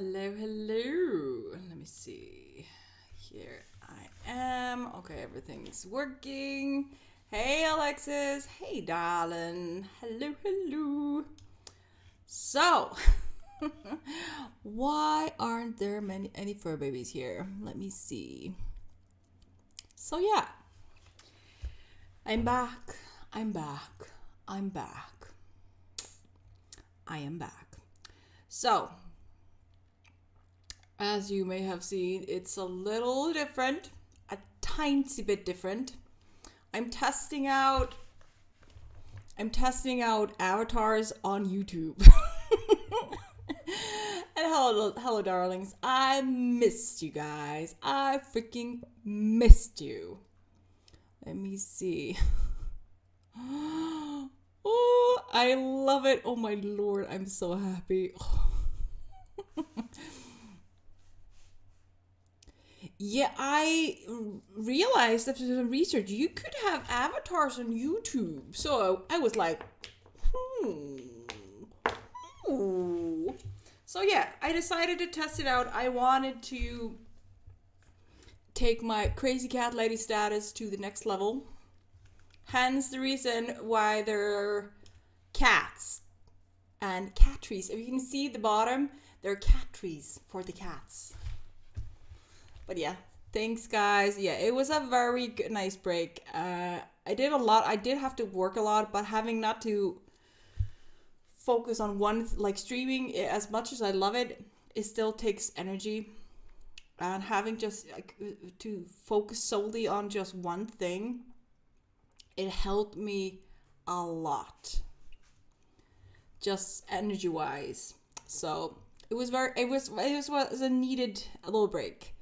Hello, hello. Let me see. Here I am. Okay, everything is working. Hey, Alexis. Hey, darling. Hello, hello. So, why aren't there any fur babies here? Let me see. So, yeah. I'm back. I'm back. I'm back. I am back. So, as you may have seen, it's a little different, a tiny bit different. I'm testing out avatars on YouTube. And hello, darlings. I missed you guys. I freaking missed you. Let me see. Oh, I love it. Oh my lord, I'm so happy. Yeah, I realized after some research you could have avatars on YouTube. So I was like, ooh. So yeah, I decided to test it out. I wanted to take my crazy cat lady status to the next level. Hence the reason why there are cats and cat trees. If you can see at the bottom, there are cat trees for the cats. But yeah, thanks guys. Yeah, it was a very good, nice break. I did a lot. I did have to work a lot, but having not to focus on one, like streaming, as much as I love it, it still takes energy. And having just to focus solely on just one thing, it helped me a lot. Just energy wise. So it was a needed a little break.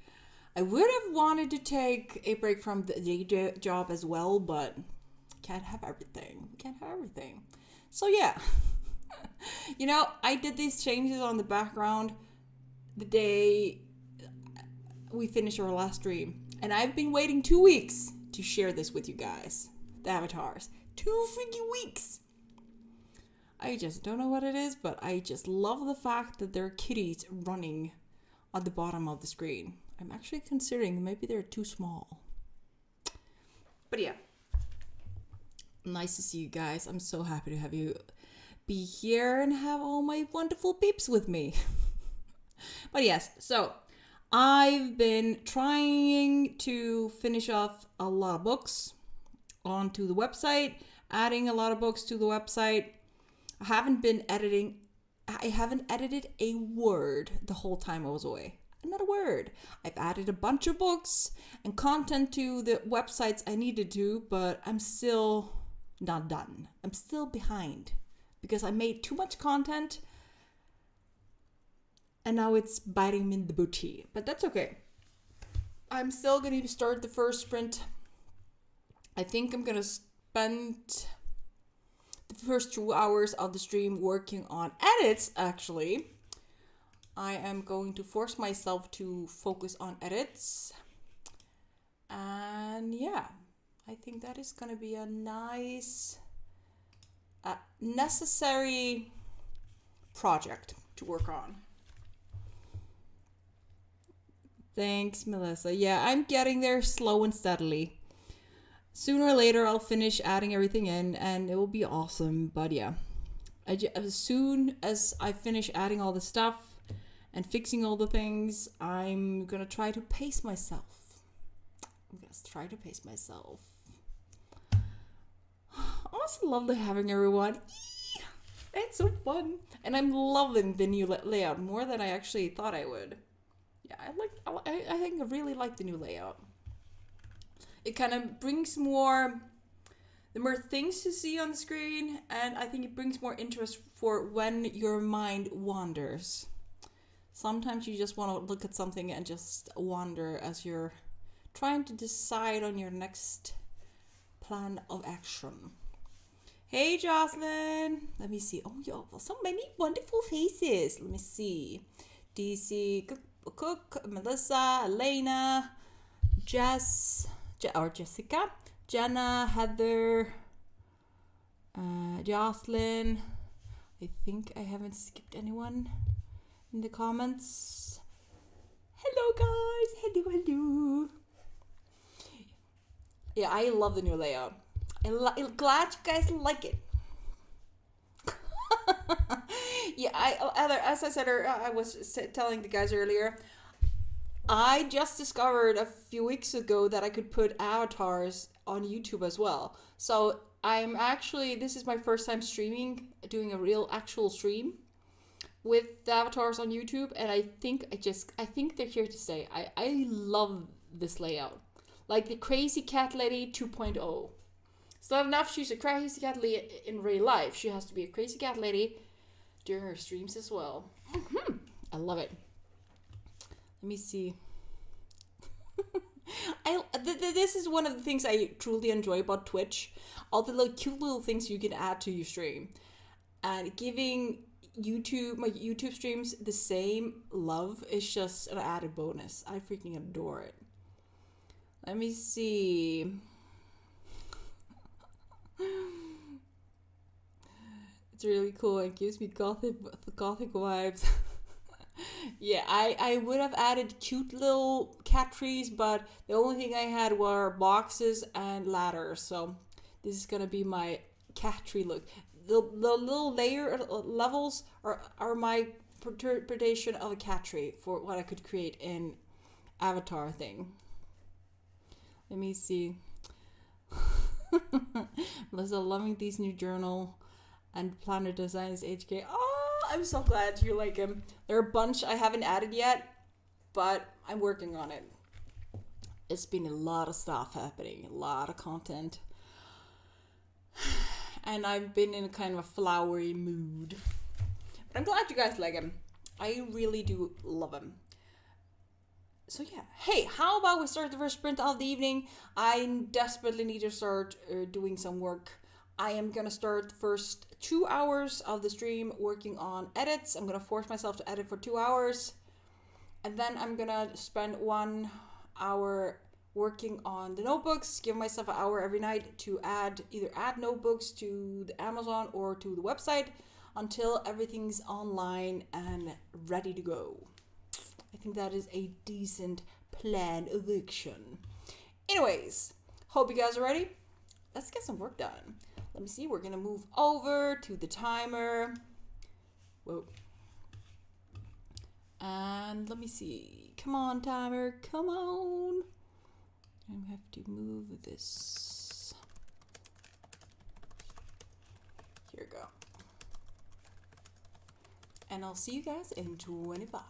I would have wanted to take a break from the day job as well, but can't have everything. So yeah, I did these changes on the background the day we finished our last stream, and I've been waiting 2 weeks to share this with you guys. The avatars, 2 freaking weeks. I just don't know what it is, but I just love the fact that there are kitties running on the bottom of the screen. I'm actually considering maybe they're too small. But yeah. Nice to see you guys. I'm so happy to have you be here and have all my wonderful peeps with me. But yes, so I've been trying to finish off a lot of books onto the website, adding a lot of books to the website. I haven't edited a word the whole time I was away. Not a word. I've added a bunch of books and content to the websites I needed to, but I'm still not done. I'm still behind because I made too much content and now it's biting me in the booty. But that's okay. I'm still going to start the first sprint. I think I'm going to spend the first 2 hours of the stream working on edits, actually. I am going to force myself to focus on edits. And yeah, I think that is going to be a nice, necessary project to work on. Thanks, Melissa. Yeah, I'm getting there slow and steadily. Sooner or later, I'll finish adding everything in and it will be awesome. But yeah, as soon as I finish adding all the stuff and fixing all the things, I'm gonna try to pace myself. Oh, it's lovely having everyone. It's so fun. And I'm loving the new layout more than I actually thought I would. Yeah, I think I really like the new layout. It kind of brings there are more things to see on the screen, and I think it brings more interest for when your mind wanders. Sometimes you just want to look at something and just wander as you're trying to decide on your next plan of action. Hey, Jocelyn. Let me see. Oh, yo, so many wonderful faces. Let me see. DC, Cook, Melissa, Elena, Jessica, Jenna, Heather, Jocelyn. I think I haven't skipped anyone. in the comments. Hello guys, hello. Yeah, I love the new layout. I'm glad you guys like it. Yeah, as I said, I was telling the guys earlier, I just discovered a few weeks ago that I could put avatars on YouTube as well. So this is my first time doing a real actual stream with the avatars on YouTube, and I think they're here to stay. I love this layout. Like the Crazy Cat Lady 2.0. It's not enough she's a crazy cat lady in real life. She has to be a crazy cat lady during her streams as well. I love it. Let me see. This is one of the things I truly enjoy about Twitch. All the little cute little things you can add to your stream. And giving my YouTube streams the same love is just an added bonus. I freaking adore it. Let me see. It's really cool. It gives me gothic vibes. Yeah, I would have added cute little cat trees, but the only thing I had were boxes and ladders. So this is gonna be my cat tree look. The little layer levels are my interpretation of a cat tree for what I could create in avatar thing. Let me see. Melissa loving these new journal and planner designs. HK. Oh, I'm so glad you like him. There are a bunch I haven't added yet, but I'm working on it. It's been a lot of stuff happening, a lot of content, and I've been in a kind of a flowery mood. But I'm glad you guys like him. I really do love him. So yeah, hey, how about we start the first sprint of the evening? I desperately need to start doing some work. I am gonna start the first 2 hours of the stream working on edits. I'm gonna force myself to edit for 2 hours, and then I'm gonna spend 1 hour working on the notebooks. Give myself an hour every night to either add notebooks to the Amazon or to the website until everything's online and ready to go. I think that is a decent plan of action. Anyways, hope you guys are ready. Let's get some work done. Let me see. We're going to move over to the timer. Whoa. And let me see. Come on, timer. Come on. I have to move this. Here we go. And I'll see you guys in 25.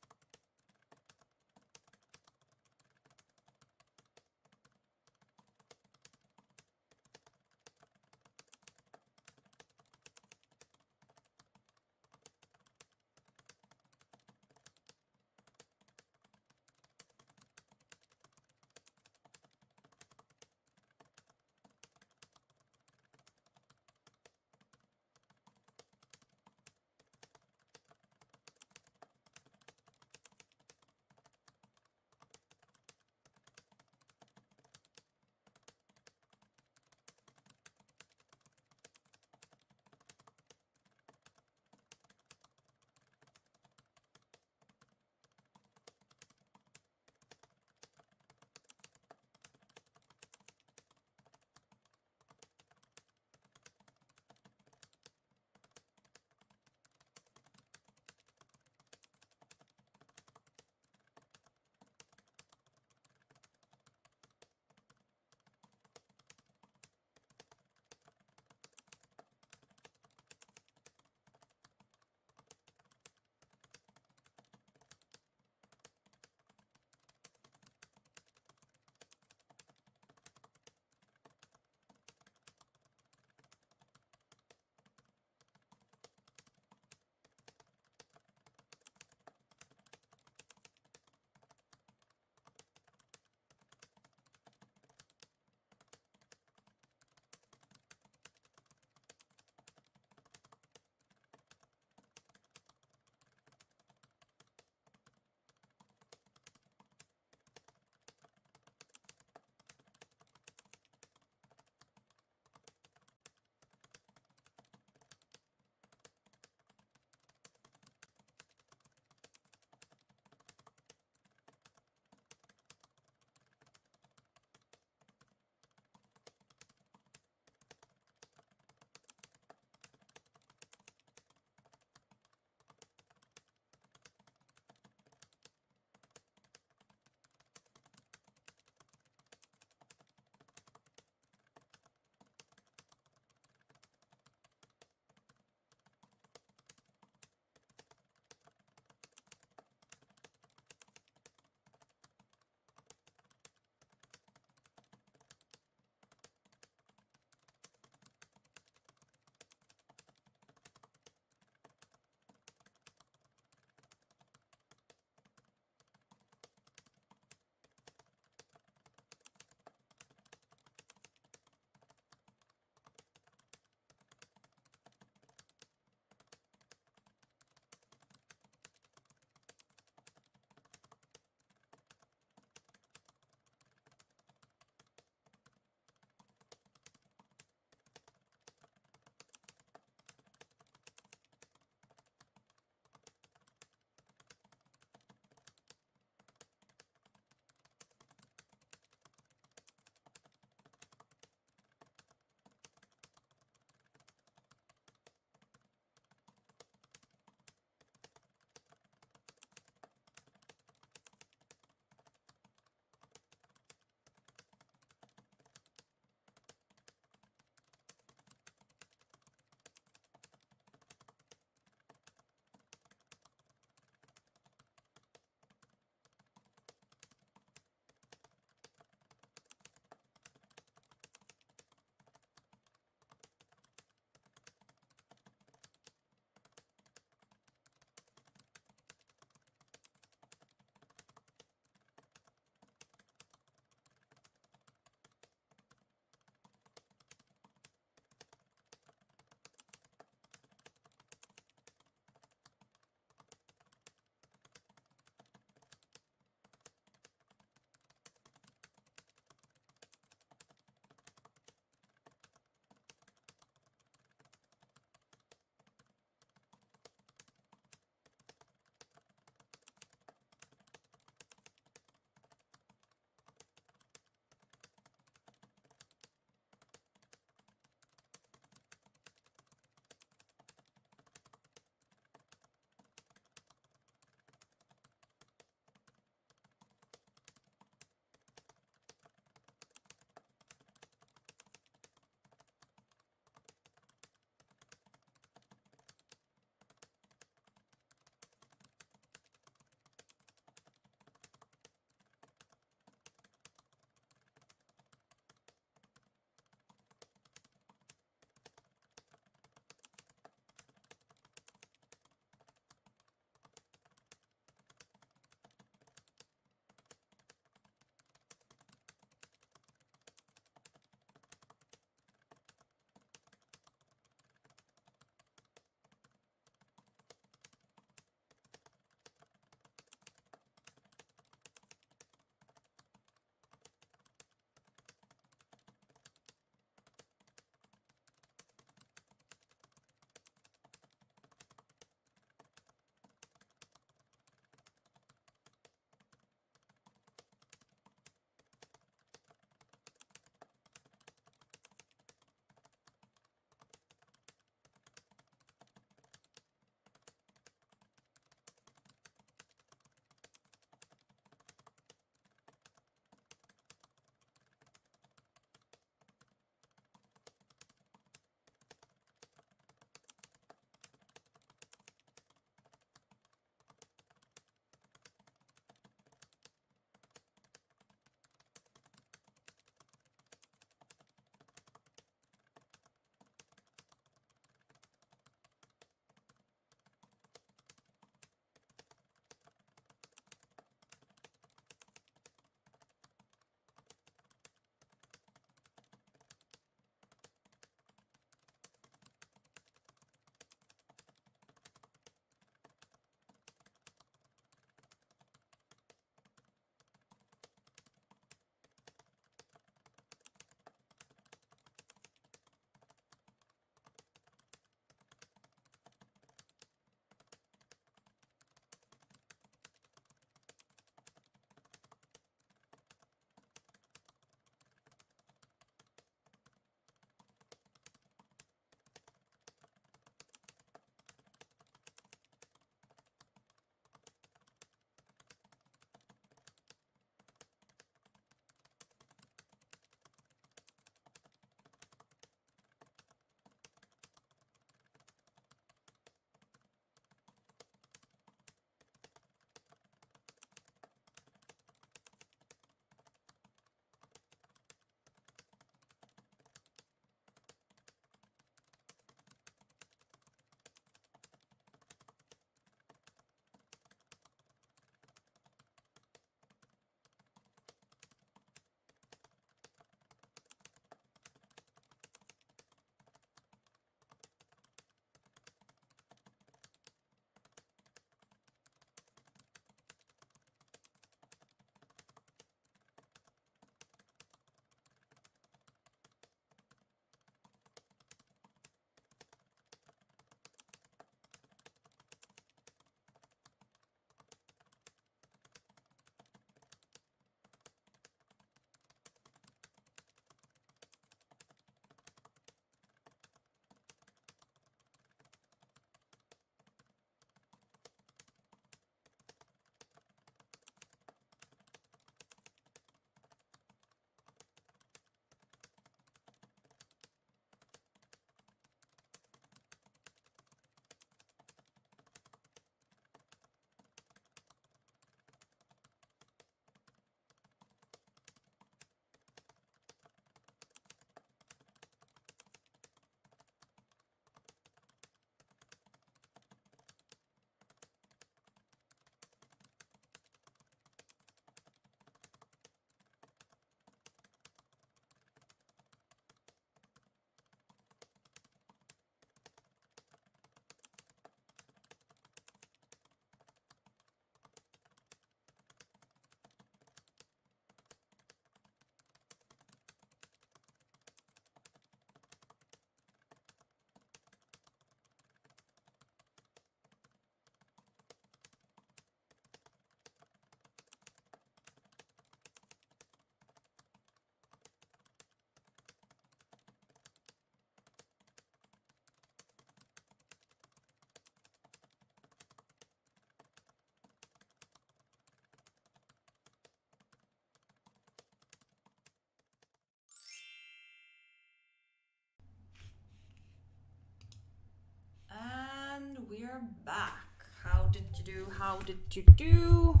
we're back. How did you do? How did you do?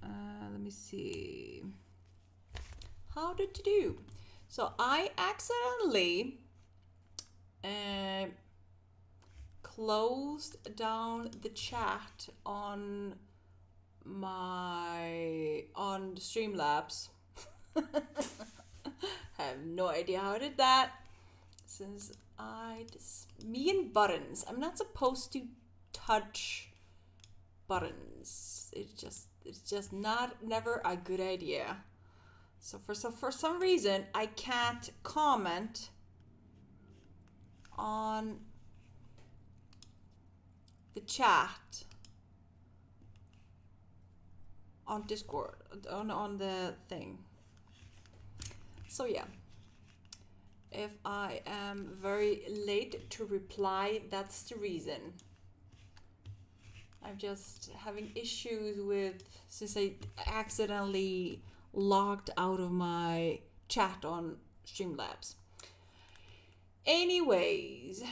Let me see. How did you do? So I accidentally closed down the chat on Streamlabs. I have no idea how I did that. Since me and buttons, I'm not supposed to touch buttons. It's just never a good idea. So for some reason I can't comment on the chat on Discord on the thing. So yeah. If I am very late to reply, that's the reason. I'm just having issues since I accidentally logged out of my chat on Streamlabs. Anyways,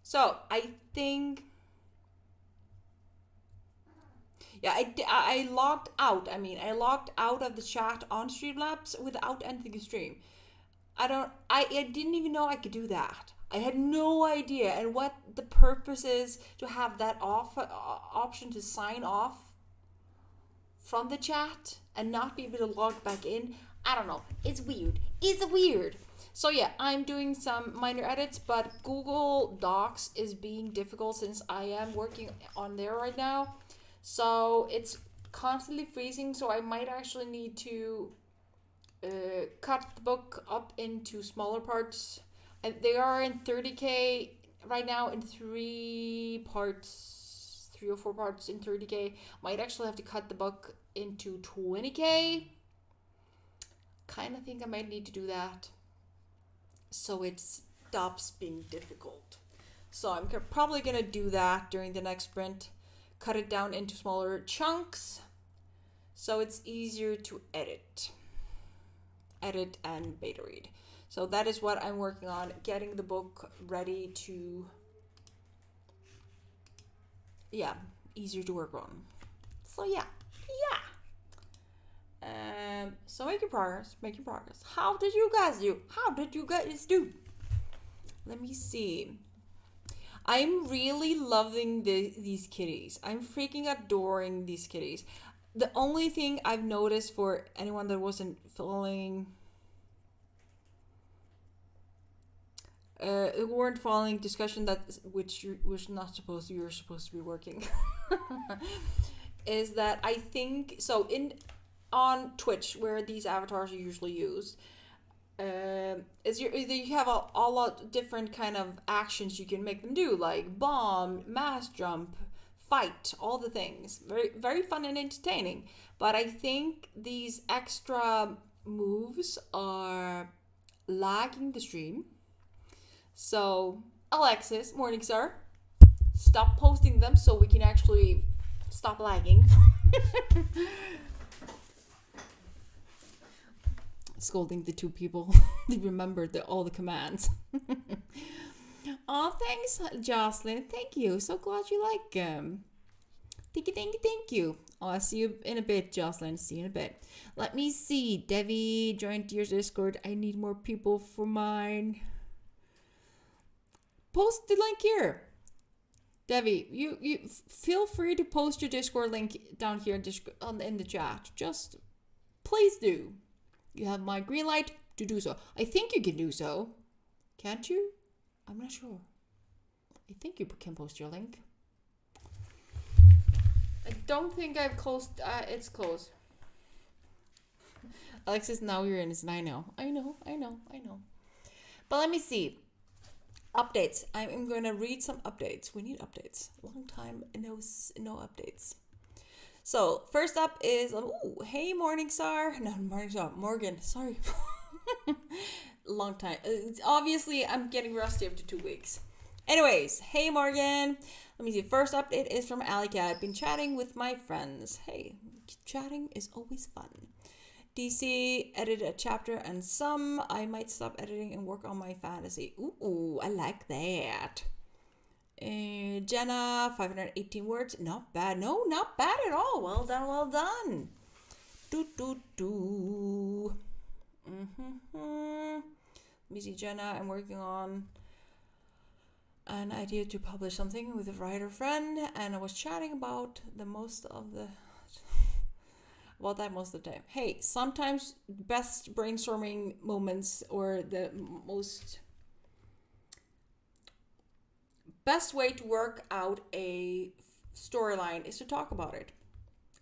so I think, yeah, I logged out. I logged out of the chat on Streamlabs without ending the stream. I didn't even know I could do that. I had no idea, and what the purpose is to have that option to sign off from the chat and not be able to log back in. I don't know. It's weird. It's weird. So yeah, I'm doing some minor edits, but Google Docs is being difficult since I am working on there right now. So it's constantly freezing, so I might actually need to cut the book up into smaller parts. And they are in 30K right now in 3 or 4 parts in 30K. Might actually have to cut the book into 20K. Kind of think I might need to do that so it stops being difficult. So I'm probably gonna do that during the next sprint. Cut it down into smaller chunks so it's easier to edit and beta read. So that is what I'm working on, getting the book ready to, easier to work on. So yeah. So making progress. How did you guys do? Let me see. I'm really loving these kitties. I'm freaking adoring these kitties. The only thing I've noticed for anyone that wasn't following, weren't following discussion which you were not supposed to, you're supposed to be working, is that I think so on Twitch where these avatars are usually used. You have a lot of different kind of actions you can make them do, like bomb, mass jump, fight, all the things. Very, very fun and entertaining. But I think these extra moves are lagging the stream. So, Alexis, Morningstar, stop posting them so we can actually stop lagging. Scolding the 2 people. They remembered all the commands. Oh, thanks, Jocelyn. Thank you. So glad you like them. Thank you. Oh, I'll see you in a bit, Jocelyn. See you in a bit. Let me see. Devi joined your Discord. I need more people for mine. Post the link here. Devi, you feel free to post your Discord link down here in the chat. Just please do. You have my green light to do so. I think you can do so. Can't you? I'm not sure. I think you can post your link. I don't think I've closed. It's closed. Alexis, now you're in. I know. But let me see. Updates. I'm going to read some updates. We need updates. Long time, no updates. So, first up is, hey, Morningstar. No, Morningstar. Morgan, sorry. Long time. Obviously, I'm getting rusty after 2 weeks. Anyways, hey, Morgan. Let me see. First update is from Alika. I've been chatting with my friends. Hey, chatting is always fun. DC edited a chapter and I might stop editing and work on my fantasy. Ooh, I like that. Jenna, 518 words. Not bad. No, not bad at all. Well done, well done. Let me see, Jenna. I'm working on an idea to publish something with a writer friend, and I was chatting about that most of the time. Hey, sometimes best brainstorming moments or the most best way to work out a storyline is to talk about it.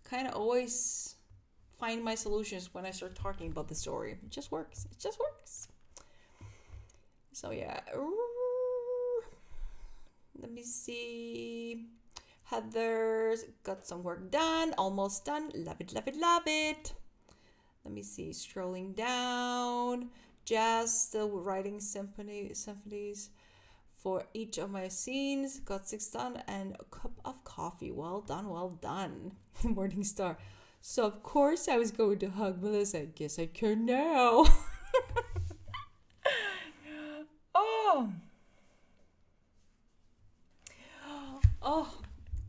Kind of always find my solutions when I start talking about the story. It just works. So yeah. Let me see. Heather's got some work done. Almost done. Love it. Let me see. Scrolling down. Jazz still writing symphonies for each of my scenes. Got 6 done and a cup of coffee. Well done. Morning Star. So of course I was going to hug Melissa. I guess I can now.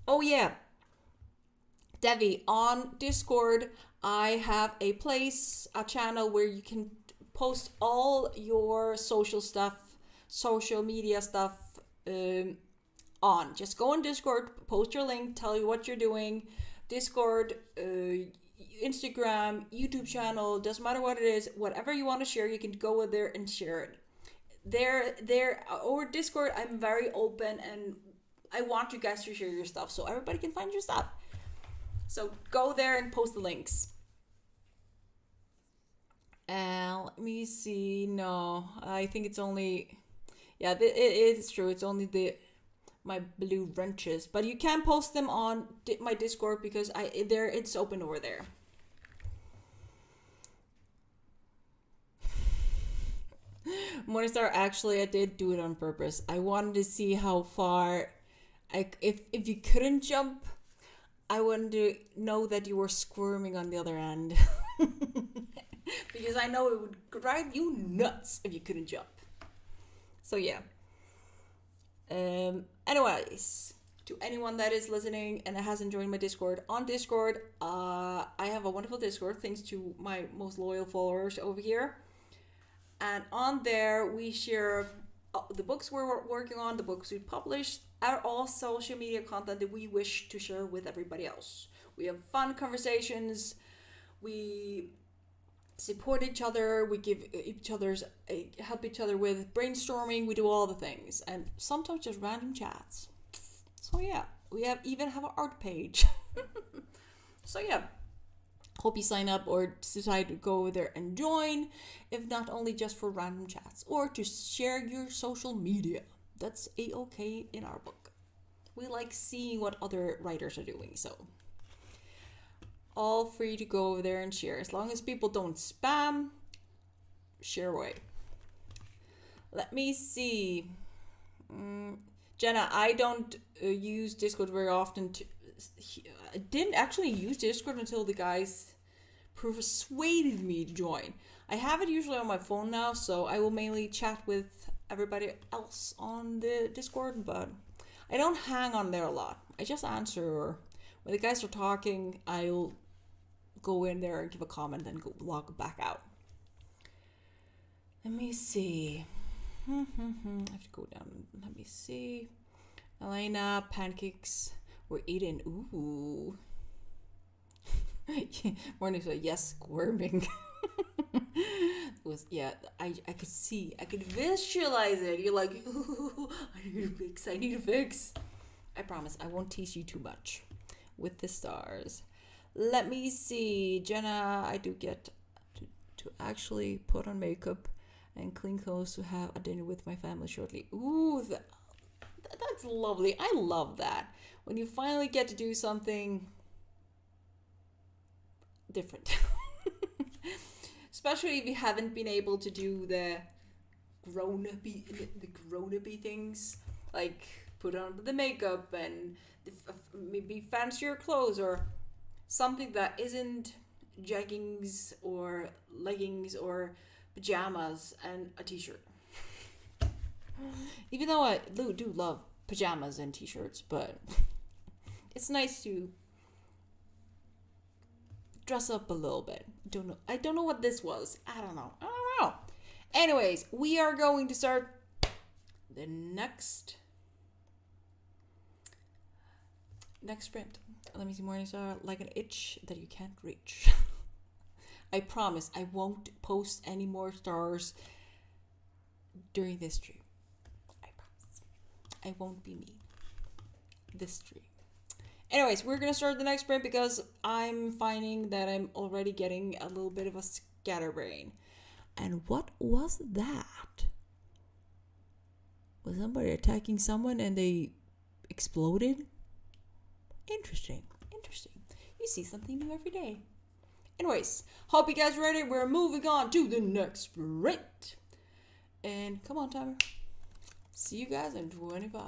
Oh yeah. Devi, on Discord, I have a channel where you can post all your social media stuff on. Just go on Discord, post your link, tell you what you're doing. Discord, Instagram, YouTube channel, doesn't matter what it is, whatever you want to share, you can go there and share it. There, or Discord, I'm very open and I want you guys to share your stuff so everybody can find your stuff. So go there and post the links. Let me see. No, I think it's only... Yeah, it is true. It's only my blue wrenches. But you can post them on my Discord because it's open over there. Morningstar, actually, I did do it on purpose. I wanted to see how far... If you couldn't jump, I wanted to know that you were squirming on the other end. Because I know it would drive you nuts if you couldn't jump. So yeah. Anyways, to anyone that is listening and hasn't joined my Discord, on Discord, I have a wonderful Discord thanks to my most loyal followers over here. And on there, we share the books we're working on, the books we published, and all social media content that we wish to share with everybody else. We have fun conversations. We support each other. We give help each other with brainstorming. We do all the things, and sometimes just random chats. So yeah, we even have an art page. So yeah, hope you sign up or decide to go over there and join, if not only just for random chats or to share your social media. That's a-okay in our book. We like seeing what other writers are doing, so all free to go over there and share. As long as people don't spam, share away. Let me see. Jenna, I don't use Discord very often. I didn't actually use Discord until the guys persuaded me to join. I have it usually on my phone now, so I will mainly chat with everybody else on the Discord, but I don't hang on there a lot. I just answer, or when the guys are talking, I'll go in there and give a comment and go log back out. Let me see. I have to go down. Let me see. Elena, pancakes were eaten. Ooh. Morning said yes, squirming. It was, yeah, I could visualize it. You're like, ooh, I need a fix. I promise I won't tease you too much with the stars. Let me see. Jenna, I do get to actually put on makeup and clean clothes to have a dinner with my family shortly. Ooh, that's lovely. I love that. When you finally get to do something different. Especially if you haven't been able to do the grown-up-y things, like put on the makeup and maybe fancier clothes or something that isn't jeggings or leggings or pajamas and a t-shirt. Even though I do love pajamas and t-shirts, but it's nice to dress up a little bit. I don't know what this was. I don't know. Anyways, we are going to start the next sprint. Let me see. Mornings are like an itch that you can't reach. I promise I won't post any more stars during this stream. I promise. I won't be mean this stream. Anyways, we're gonna start the next sprint because I'm finding that I'm already getting a little bit of a scatterbrain. And what was that? Was somebody attacking someone and they exploded? Interesting. You see something new every day. Anyways, hope you guys are ready. We're moving on to the next sprint. And come on, timer. See you guys in 25.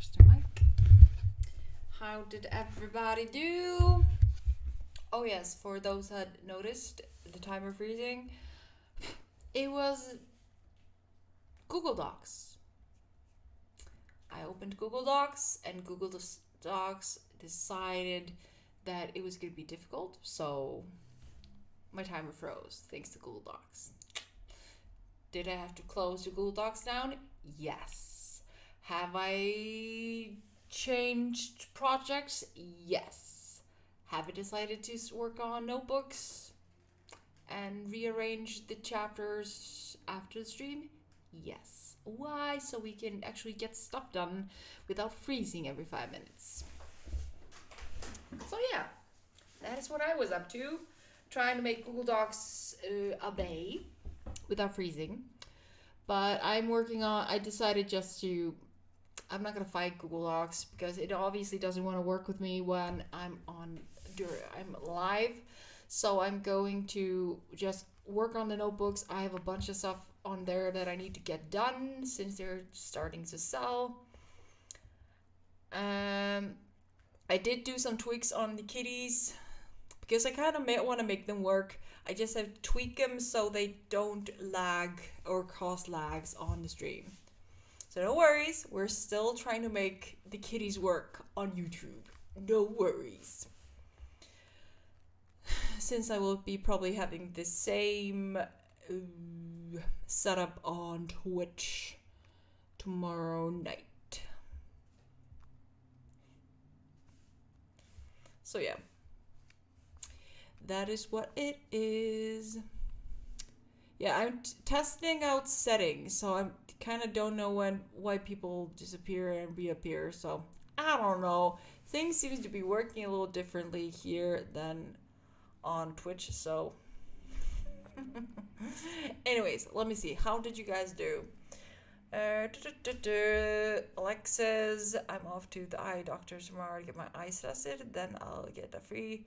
Where's the mic? How did everybody do? Oh yes, for those that noticed the timer freezing, it was Google Docs. I opened Google Docs and Google Docs decided that it was going to be difficult, so my timer froze thanks to Google Docs. Did I have to close the Google Docs down? Yes. Have I changed projects? Yes. Have I decided to work on notebooks and rearrange the chapters after the stream? Yes. Why? So we can actually get stuff done without freezing every 5 minutes. So yeah, that is what I was up to. Trying to make Google Docs obey without freezing. But I decided I'm not going to fight Google Docs because it obviously doesn't want to work with me when I'm live. So I'm going to just work on the notebooks. I have a bunch of stuff on there that I need to get done since they're starting to sell. I did do some tweaks on the kitties because I kind of want to make them work. I just have to tweak them so they don't lag or cause lags on the stream. So no worries, we're still trying to make the kitties work on YouTube. No worries. Since I will be probably having the same setup on Twitch tomorrow night. So yeah. That is what it is. Yeah, I'm testing out settings, so I kind of don't know why people disappear and reappear. So I don't know. Things seem to be working a little differently here than on Twitch. So, anyways, let me see. How did you guys do? Alexis, I'm off to the eye doctor tomorrow to get my eyes tested. Then I'll get a free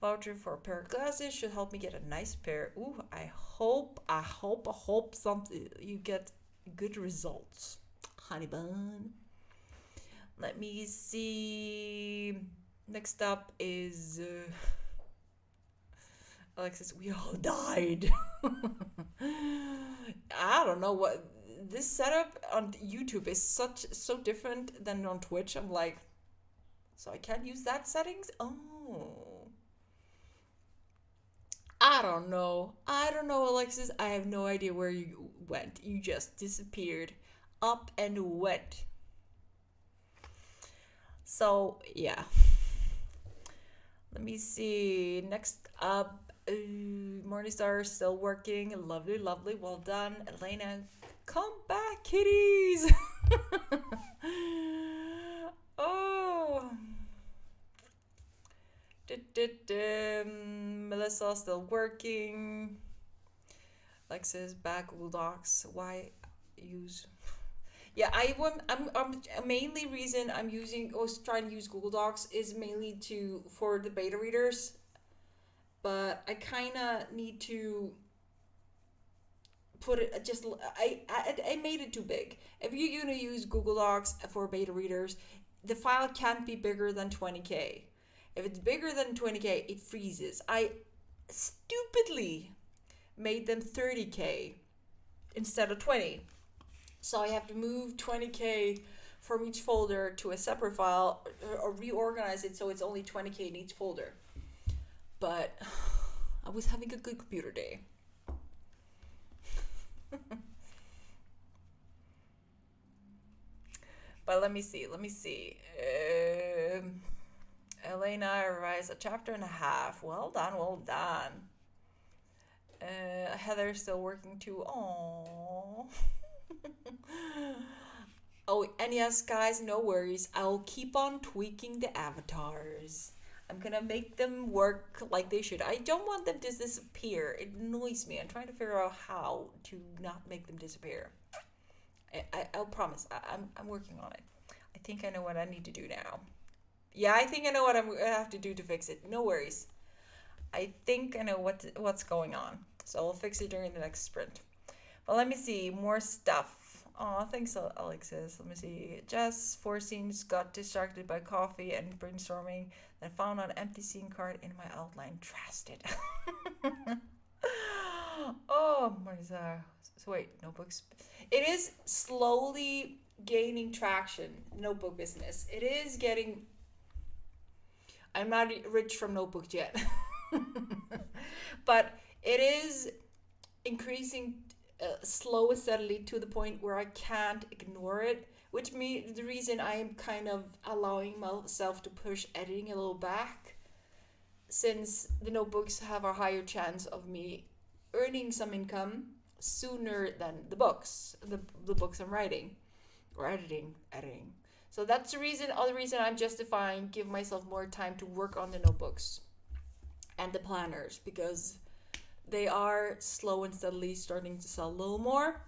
voucher for a pair of glasses. Should help me get a nice pair. Ooh, I hope something you get good results, honey bun. Let me see. Next up is Alexis. We all died. I don't know what this setup on YouTube is so different than on Twitch. I'm like, so I can't use that settings? Oh. I don't know, Alexis. I have no idea where you went. You just disappeared up and went. So, yeah. Let me see. Next up, Morningstar still working. Lovely, lovely. Well done. Elena, come back, kitties. Oh. Melissa still working. Alexis back. Google Docs. Why use? Yeah, I'm mainly reason I'm trying to use Google Docs is mainly for the beta readers, but I kind of need to put it I made it too big. If you're gonna use Google Docs for beta readers, the file can't be bigger than 20K. If it's bigger than 20K, it freezes. I stupidly made them 30K instead of 20. So I have to move 20K from each folder to a separate file or reorganize it so it's only 20K in each folder. But I was having a good computer day. But let me see. Elena revised a chapter and a half. Well done. Heather's still working too. Aww. Oh, and yes, guys, no worries. I'll keep on tweaking the avatars. I'm gonna make them work like they should. I don't want them to disappear. It annoys me. I'm trying to figure out how to not make them disappear. I'll promise. I'm working on it. I think I know what I need to do now. Yeah, I think I know what I have to do to fix it. No worries. I think I know what's going on. So I'll fix it during the next sprint. But let me see. More stuff. Aw, thanks, Alexis. Let me see. Jess, four scenes, got distracted by coffee and brainstorming, then found an empty scene card in my outline. Trashed it. Oh, what is that? So wait, notebooks. It is slowly gaining traction, notebook business. It is getting. I'm not rich from notebooks yet, but it is increasing slow and steadily to the point where I can't ignore it. Which means the reason I am kind of allowing myself to push editing a little back, since the notebooks have a higher chance of me earning some income sooner than the books I'm writing or editing. So that's the reason. Other reason I'm justifying give myself more time to work on the notebooks and the planners, because they are slow and steadily starting to sell a little more.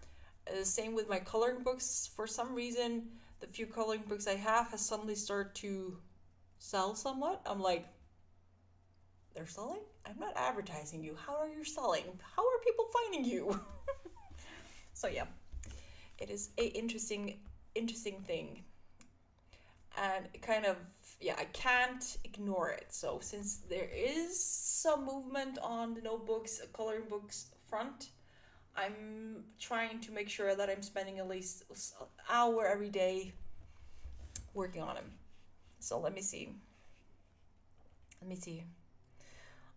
Same with my coloring books. For some reason, the few coloring books I have has suddenly started to sell somewhat. I'm like, they're selling? I'm not advertising you. How are you selling? How are people finding you? So yeah, it is a interesting thing. And kind of, yeah, I can't ignore it. So since there is some movement on the notebooks, coloring books front, I'm trying to make sure that I'm spending at least an hour every day working on them. So let me see.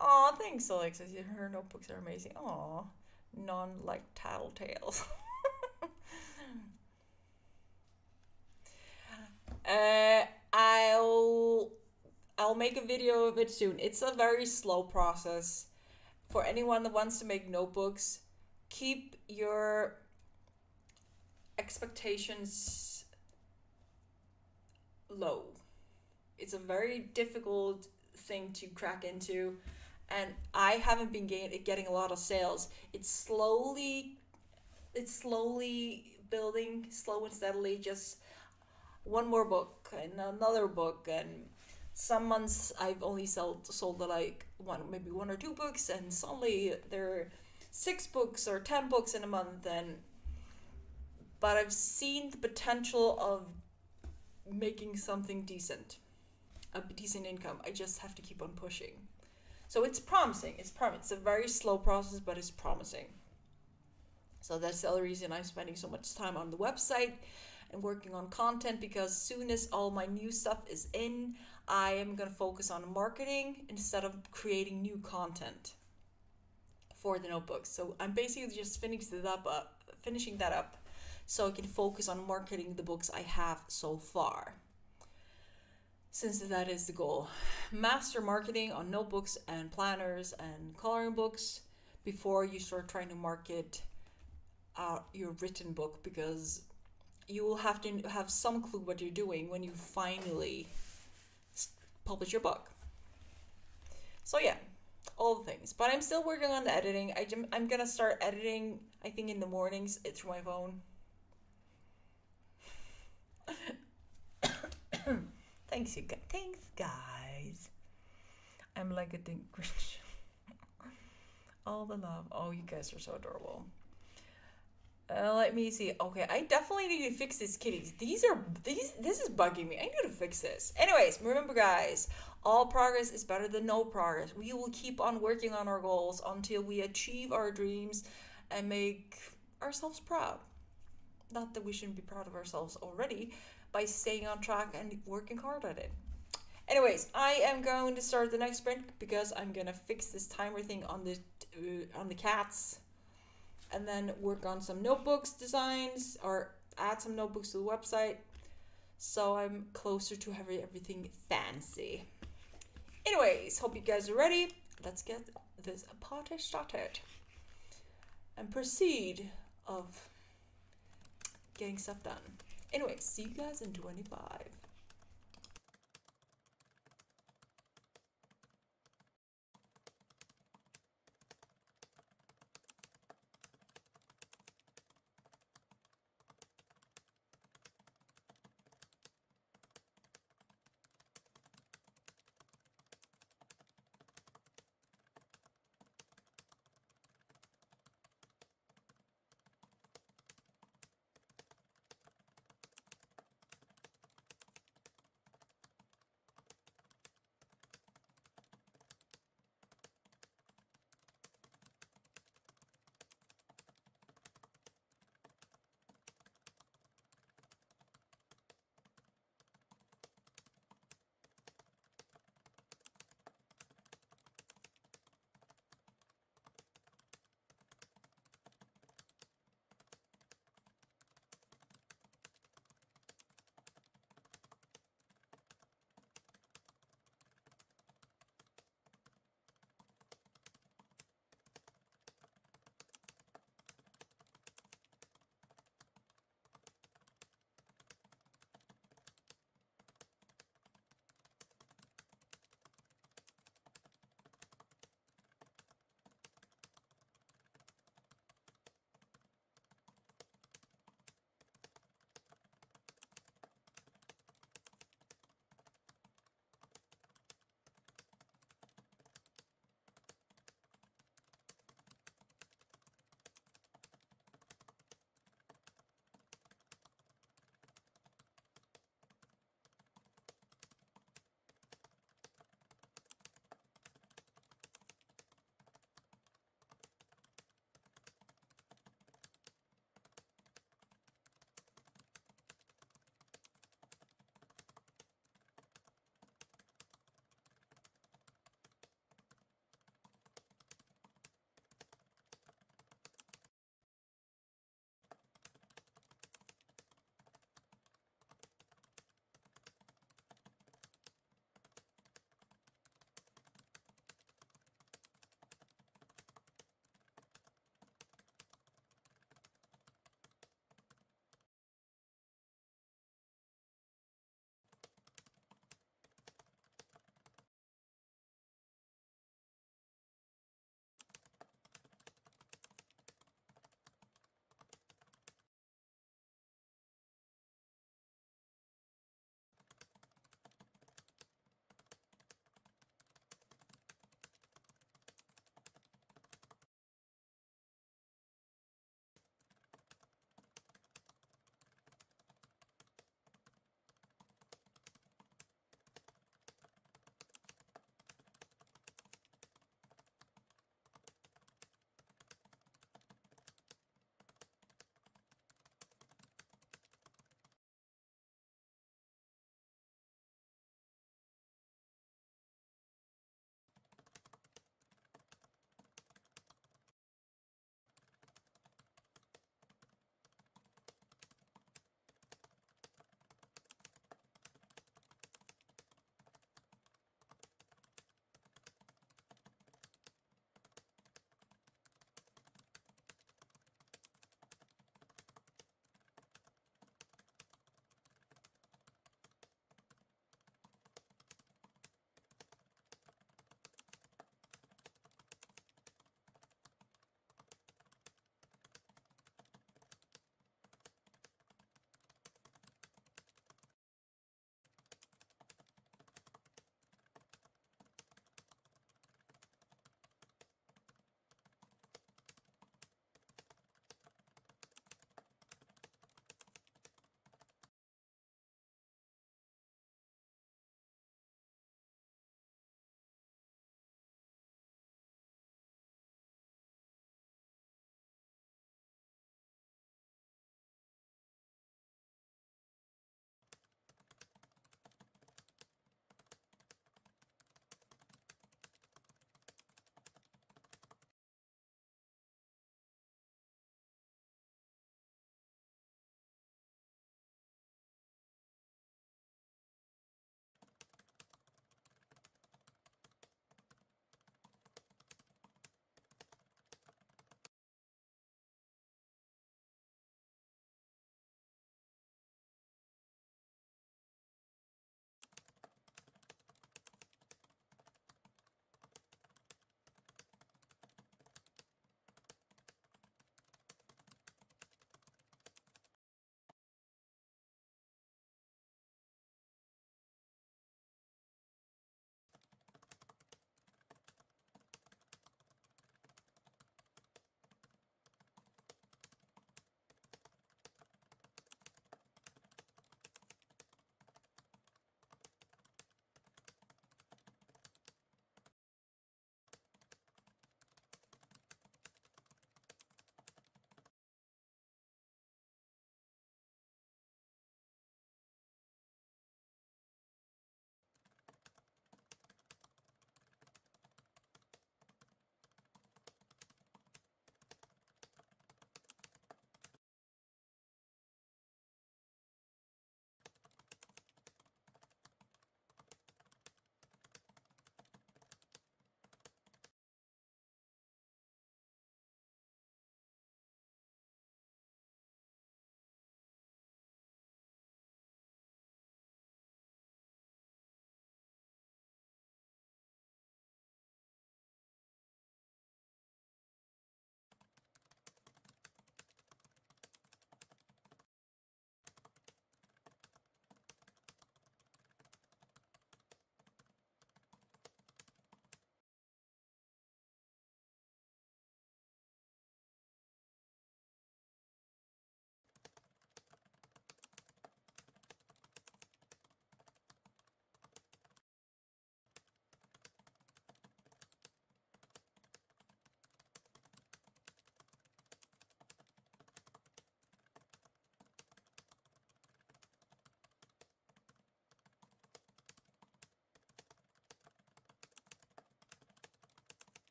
Aw, thanks, Alexis. Her notebooks are amazing. Aw, none like tattletales. uh, I'll I'll make a video of it soon. It's a very slow process. For anyone that wants to make notebooks, keep your expectations low. It's a very difficult thing to crack into, and I haven't been getting a lot of sales. It's slowly building, slow and steadily. Just one more book and another book, and some months I've only sold like maybe one or two books, and suddenly there are 6 books or 10 books in a month. And but I've seen the potential of making something decent, a decent income. I just have to keep on pushing. So it's promising. It's a very slow process, but it's promising. So that's the other reason I'm spending so much time on the website and working on content, because soon as all my new stuff is in, I am going to focus on marketing instead of creating new content for the notebooks. So I'm basically just finishing that up so I can focus on marketing the books I have so far, since that is the goal. Master marketing on notebooks and planners and coloring books before you start trying to market your written book, because you will have to have some clue what you're doing when you finally publish your book. So yeah, all the things. But I'm still working on the editing. I'm gonna start editing, I think, in the mornings through my phone. Thanks, guys. I'm like a Grinch. All the love. Oh, you guys are so adorable. Let me see. Okay, I definitely need to fix these kitties. This is bugging me. I need to fix this. Anyways, remember, guys, all progress is better than no progress. We will keep on working on our goals until we achieve our dreams and make ourselves proud. Not that we shouldn't be proud of ourselves already by staying on track and working hard at it. Anyways, I am going to start the next sprint because I'm gonna fix this timer thing on the cats, and then work on some notebooks designs or add some notebooks to the website, so I'm closer to having everything fancy. Anyways, hope you guys are ready. Let's get this party started and proceed of getting stuff done. Anyways, see you guys in 25.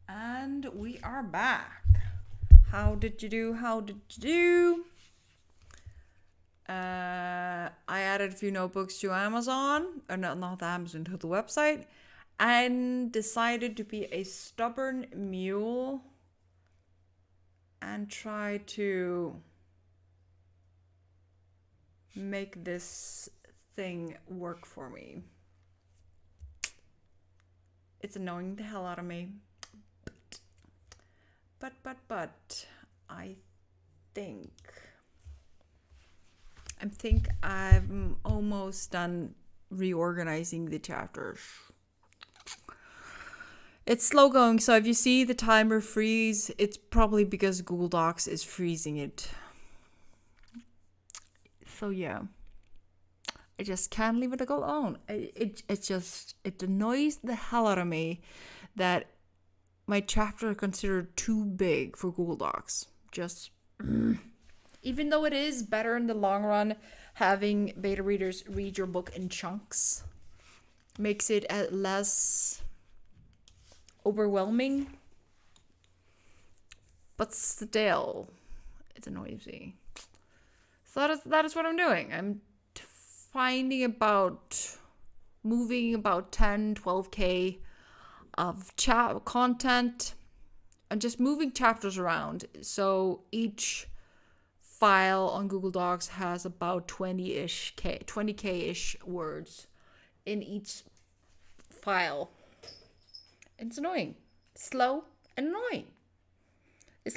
And we are back. How did you do? How did you do? I added a few notebooks to Amazon, or not Amazon, to the website, and decided to be a stubborn mule and try to make this thing work for me. It's annoying the hell out of me. But I think I'm almost done reorganizing the chapters. It's slow going, so if you see the timer freeze, it's probably because Google Docs is freezing it. So yeah, I just can't leave it alone. It annoys the hell out of me that my chapter are considered too big for Google Docs. Even though it is better in the long run, having beta readers read your book in chunks makes it less overwhelming. But still, it annoys me. So that is what I'm doing. I'm moving about 10, 12K of content and just moving chapters around. So each file on Google Docs has about 20K-ish words in each file. It's annoying. Slow and annoying. It's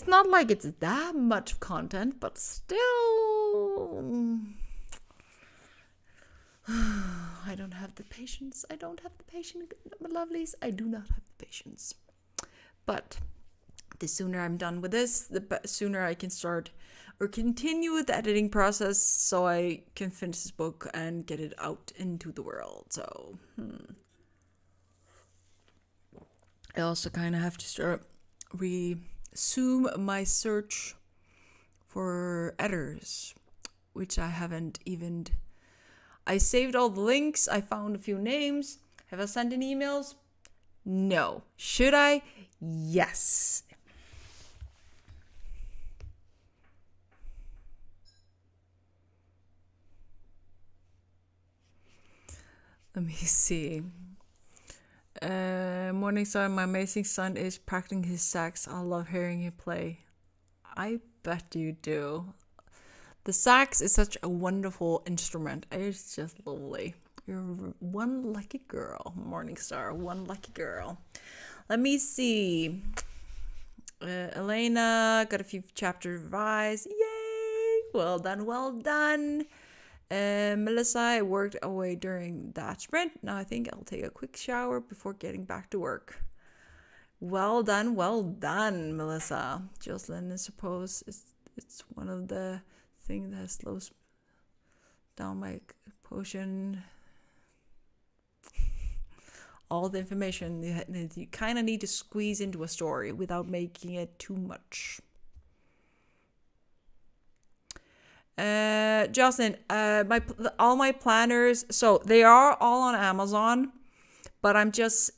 not like it's that much content, but still I don't have the patience. My lovelies. I do not have the patience. But the sooner I'm done with this, the sooner I can start or continue with the editing process so I can finish this book and get it out into the world. So, I also kind of have to start resume my search for editors, which I haven't even... I saved all the links. I found a few names. Have I sent in emails? No. Should I? Yes. Let me see. Morningstar, my amazing son is practicing his sax. I love hearing him play. I bet you do. The sax is such a wonderful instrument. It's just lovely. You're one lucky girl, Morningstar. One lucky girl. Let me see. Elena got a few chapters revised. Yay! Well done, well done. Melissa, I worked away during that sprint. Now I think I'll take a quick shower before getting back to work. Well done, Melissa. Jocelyn, I suppose it's one of the things that slows down my potion. All the information you kind of need to squeeze into a story without making it too much. Jocelyn, all my planners, so they are all on Amazon, but I'm just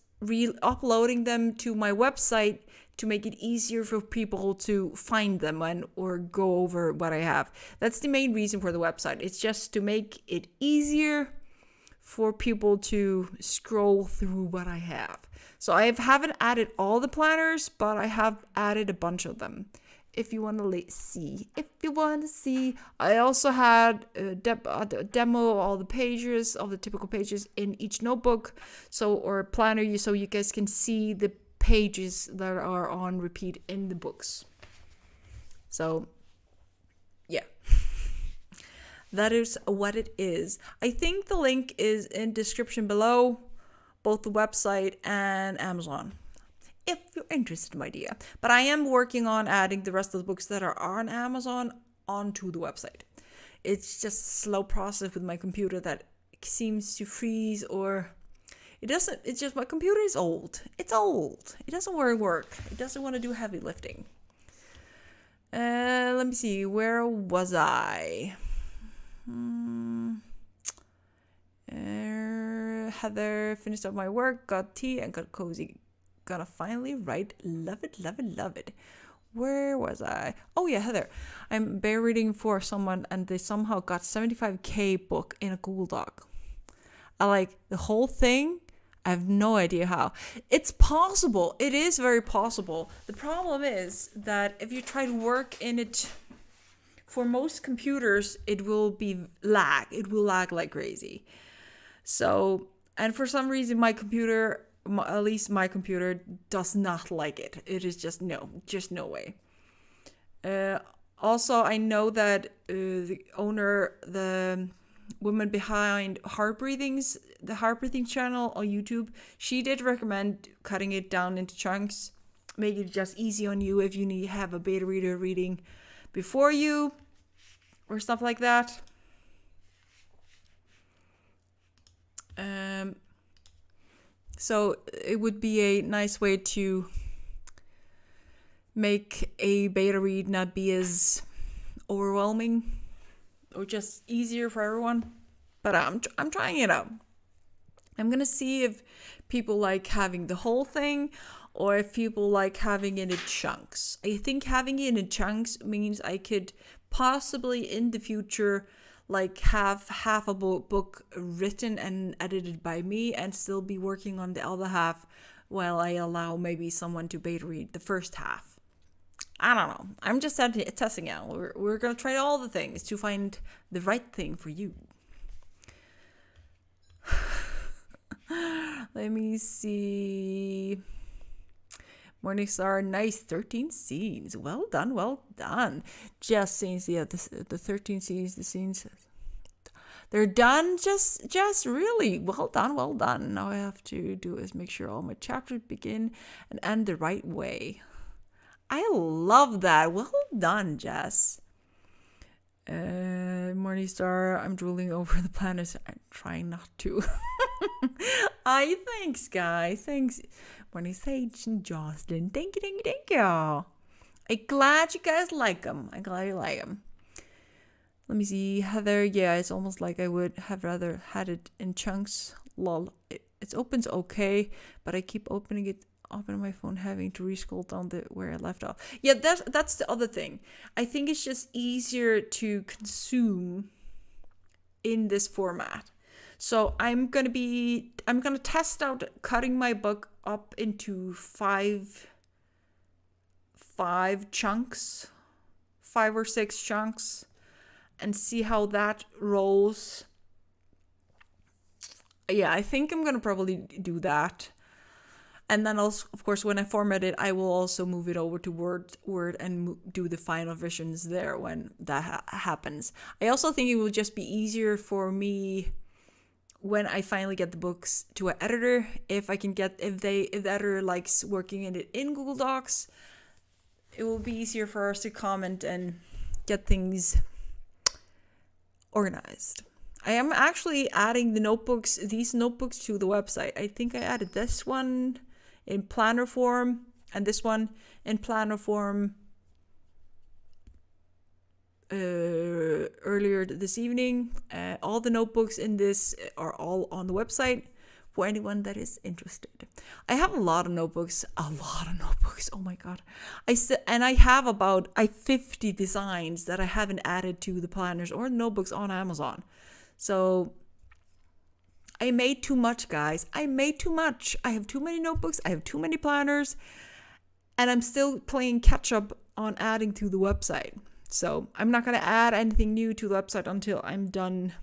uploading them to my website to make it easier for people to find them or go over what I have. That's the main reason for the website. It's just to make it easier for people to scroll through what I have. So I haven't added all the planners, but I have added a bunch of them. If you want to see. I also had a demo of all the pages, all the typical pages in each notebook, or planner, so you guys can see the pages that are on repeat in the books. So, yeah. That is what it is. I think the link is in description below, both the website and Amazon, if you're interested, my dear. But I am working on adding the rest of the books that are on Amazon onto the website. It's just a slow process with my computer that seems to freeze, or it doesn't. It's just my computer is old. It's old. It doesn't want to work. It doesn't want to do heavy lifting. Let me see. Where was I? Heather finished up my work, got tea, and got gonna finally write. Love it, love it, love it. Where was I? Oh yeah, Heather. I'm bear reading for someone and they somehow got 75k book in a Google Doc. I like the whole thing. I have no idea how. It's possible. It is very possible. The problem is that if you try to work in it, for most computers, it will lag. It will lag like crazy. So, and for some reason, my computer, at least my computer, does not like it. It is just no way. Also, I know that the owner, the woman behind the heart breathing channel on YouTube, she did recommend cutting it down into chunks, make it just easy on you if you have a beta reader reading before you or stuff like that. So it would be a nice way to make a beta read not be as overwhelming or just easier for everyone. But I'm trying it out. I'm gonna see if people like having the whole thing or if people like having it in chunks. I think having it in chunks means I could possibly in the future like have half a book written and edited by me and still be working on the other half while I allow maybe someone to beta read the first half. I don't know. I'm just testing out. We're going to try all the things to find the right thing for you. Let me see. Morningstar, nice 13 scenes. Well done, well done. Just scenes, yeah, the 13 scenes, the scenes, they're done. Just really well done, well done. Now I have to do is make sure all my chapters begin and end the right way. I love that. Well done, Jess. Morningstar, I'm drooling over the planets. I'm trying not to. Thanks, guys. Thanks. Morning Sage and Jocelyn. Thank you. I'm glad you guys like them. I'm glad you like them. Let me see. Heather, yeah, it's almost like I would have rather had it in chunks. Lol. It opens okay, but I keep opening it up on my phone, having to rescroll down where I left off. Yeah, that's the other thing. I think it's just easier to consume in this format. So I'm gonna test out cutting my book up into five chunks, 5 or 6 chunks, and see how that rolls. Yeah, I think I'm gonna probably do that. And then also, of course, when I format it, I will also move it over to Word and do the final versions there when that happens. I also think it will just be easier for me when I finally get the books to an editor. If the editor likes working in it in Google Docs, it will be easier for us to comment and get things organized. I am actually adding these notebooks to the website. I think I added this one in planner form and this one in planner form earlier this evening. All the notebooks in this are all on the website for anyone that is interested. I have a lot of notebooks. Oh my god! I have about 50 designs that I haven't added to the planners or notebooks on Amazon. So I made too much, guys. I made too much. I have too many notebooks. I have too many planners. And I'm still playing catch up on adding to the website. So I'm not going to add anything new to the website until I'm done.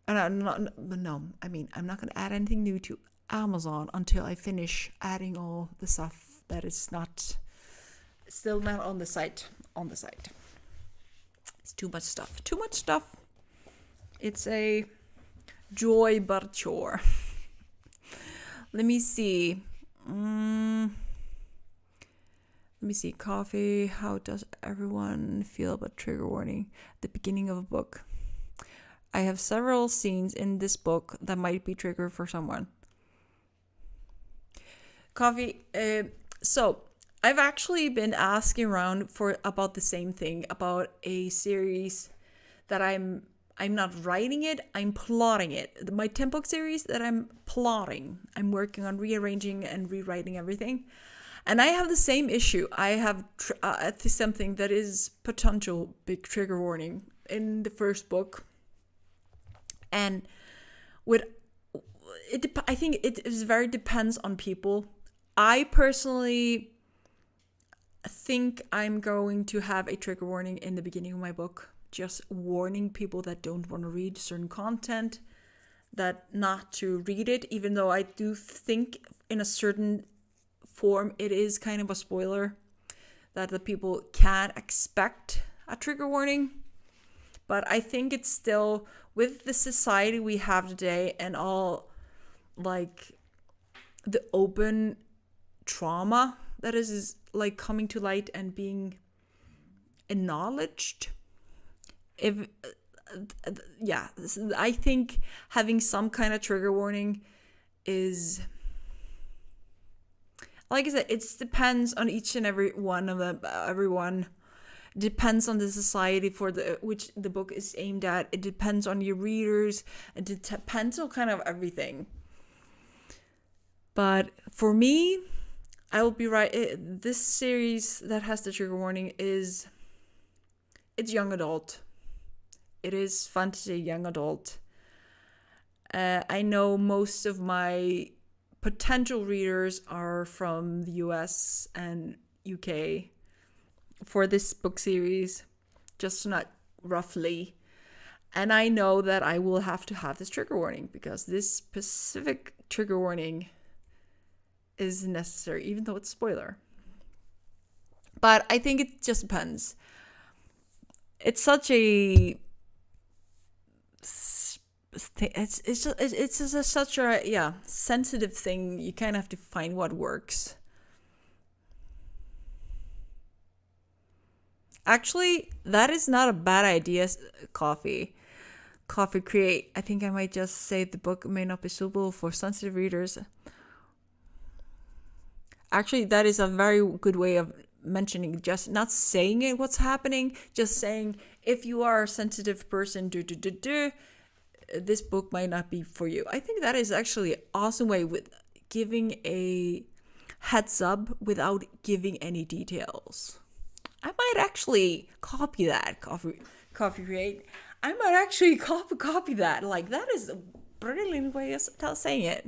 I'm not going to add anything new to Amazon until I finish adding all the stuff that is still not on the site. It's too much stuff. It's a joy but a chore. Let me see. Coffee. How does everyone feel about trigger warning at the beginning of a book? I have several scenes in this book that might be trigger for someone. Coffee. So I've actually been asking around about the same thing, about a series that I'm not writing it, I'm plotting it. My 10-book series that I'm plotting, I'm working on rearranging and rewriting everything. And I have the same issue. I have something that is potential big trigger warning in the first book. And with it, I think it is very depends on people. I personally think I'm going to have a trigger warning in the beginning of my book, just warning people that don't want to read certain content, that not to read it, even though I do think in a certain form it is kind of a spoiler, that the people can expect a trigger warning. But I think it's still, with the society we have today and all like the open trauma that is like coming to light and being acknowledged, I think having some kind of trigger warning is, like I said, it depends on each and every one of them. Everyone depends on the society for which the book is aimed at. It depends on your readers. It depends on kind of everything. But for me, I will be right. This series that has the trigger warning it's young adult. It is fantasy young adult. I know most of my potential readers are from the US and UK for this book series, just not roughly. And I know that I will have to have this trigger warning because this specific trigger warning is necessary, even though it's a spoiler. But I think it just depends. It's such a such a sensitive thing. You kind of have to find what works. Actually, that is not a bad idea. Coffee Create. I think I might just say the book may not be suitable for sensitive readers. Actually, that is a very good way of mentioning, just not saying it what's happening, just saying if you are a sensitive person, this book might not be for you. I think that is actually an awesome way with giving a heads up without giving any details. I might actually copy that, Coffee Create. I might actually copy that. Like, that is a brilliant way of saying it.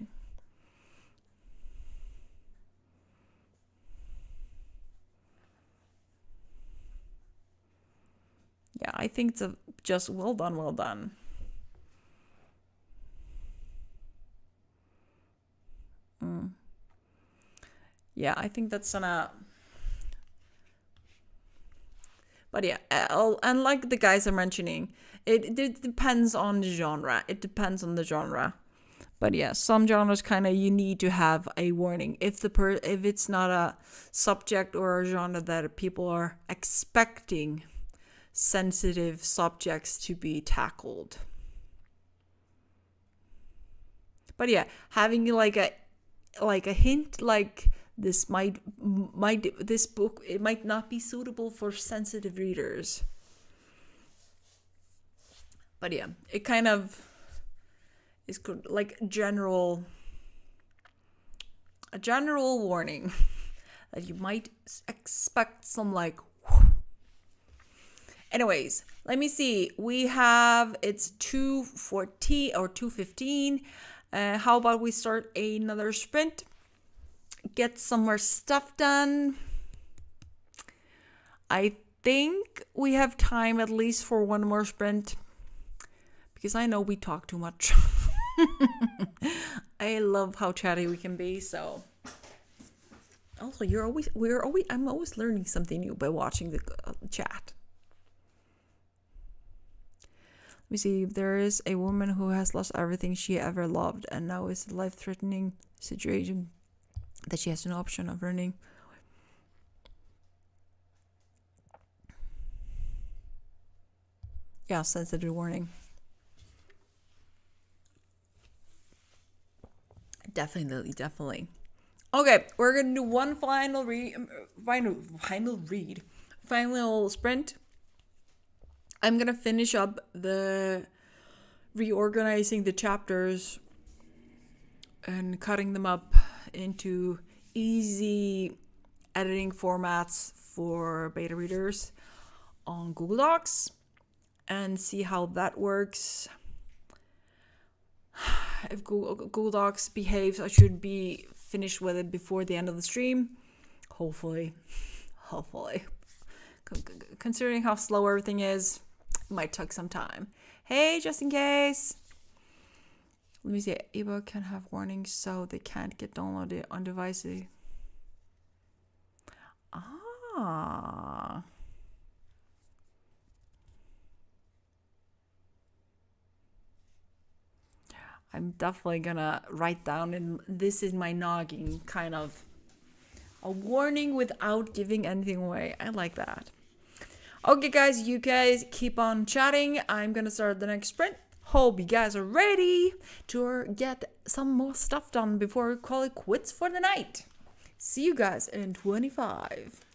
Yeah, I think it's just well done. Yeah, I think that's gonna. But yeah, and like the guys are mentioning, it depends on the genre. But yeah, some genres kind of you need to have a warning if it's not a subject or a genre that people are expecting sensitive subjects to be tackled. But yeah, having like a hint, like this this book, it might not be suitable for sensitive readers. But yeah, it kind of is good, like a general warning that you might expect some like. Anyways, let me see. We have, it's 2:14 or 2:15. How about we start another sprint? Get some more stuff done. I think we have time at least for one more sprint, because I know we talk too much. I love how chatty we can be. So also, I'm always learning something new by watching the chat. Let me see. There is a woman who has lost everything she ever loved and now is a life-threatening situation that she has no option of running. Yeah, sensitive warning. Definitely. Okay, we're gonna do one final sprint. I'm gonna finish up the reorganizing the chapters and cutting them up into easy editing formats for beta readers on Google Docs and see how that works. If Google Docs behaves, I should be finished with it before the end of the stream. Hopefully. Considering how slow everything is, it might take some time. Hey, just in case. Let me see. Ebook can have warnings so they can't get downloaded on devices. Ah. I'm definitely gonna write down, and this is my noggin, kind of a warning without giving anything away. I like that. Okay, guys, you guys keep on chatting. I'm gonna start the next sprint. Hope you guys are ready to get some more stuff done before we call it quits for the night. See you guys in 25.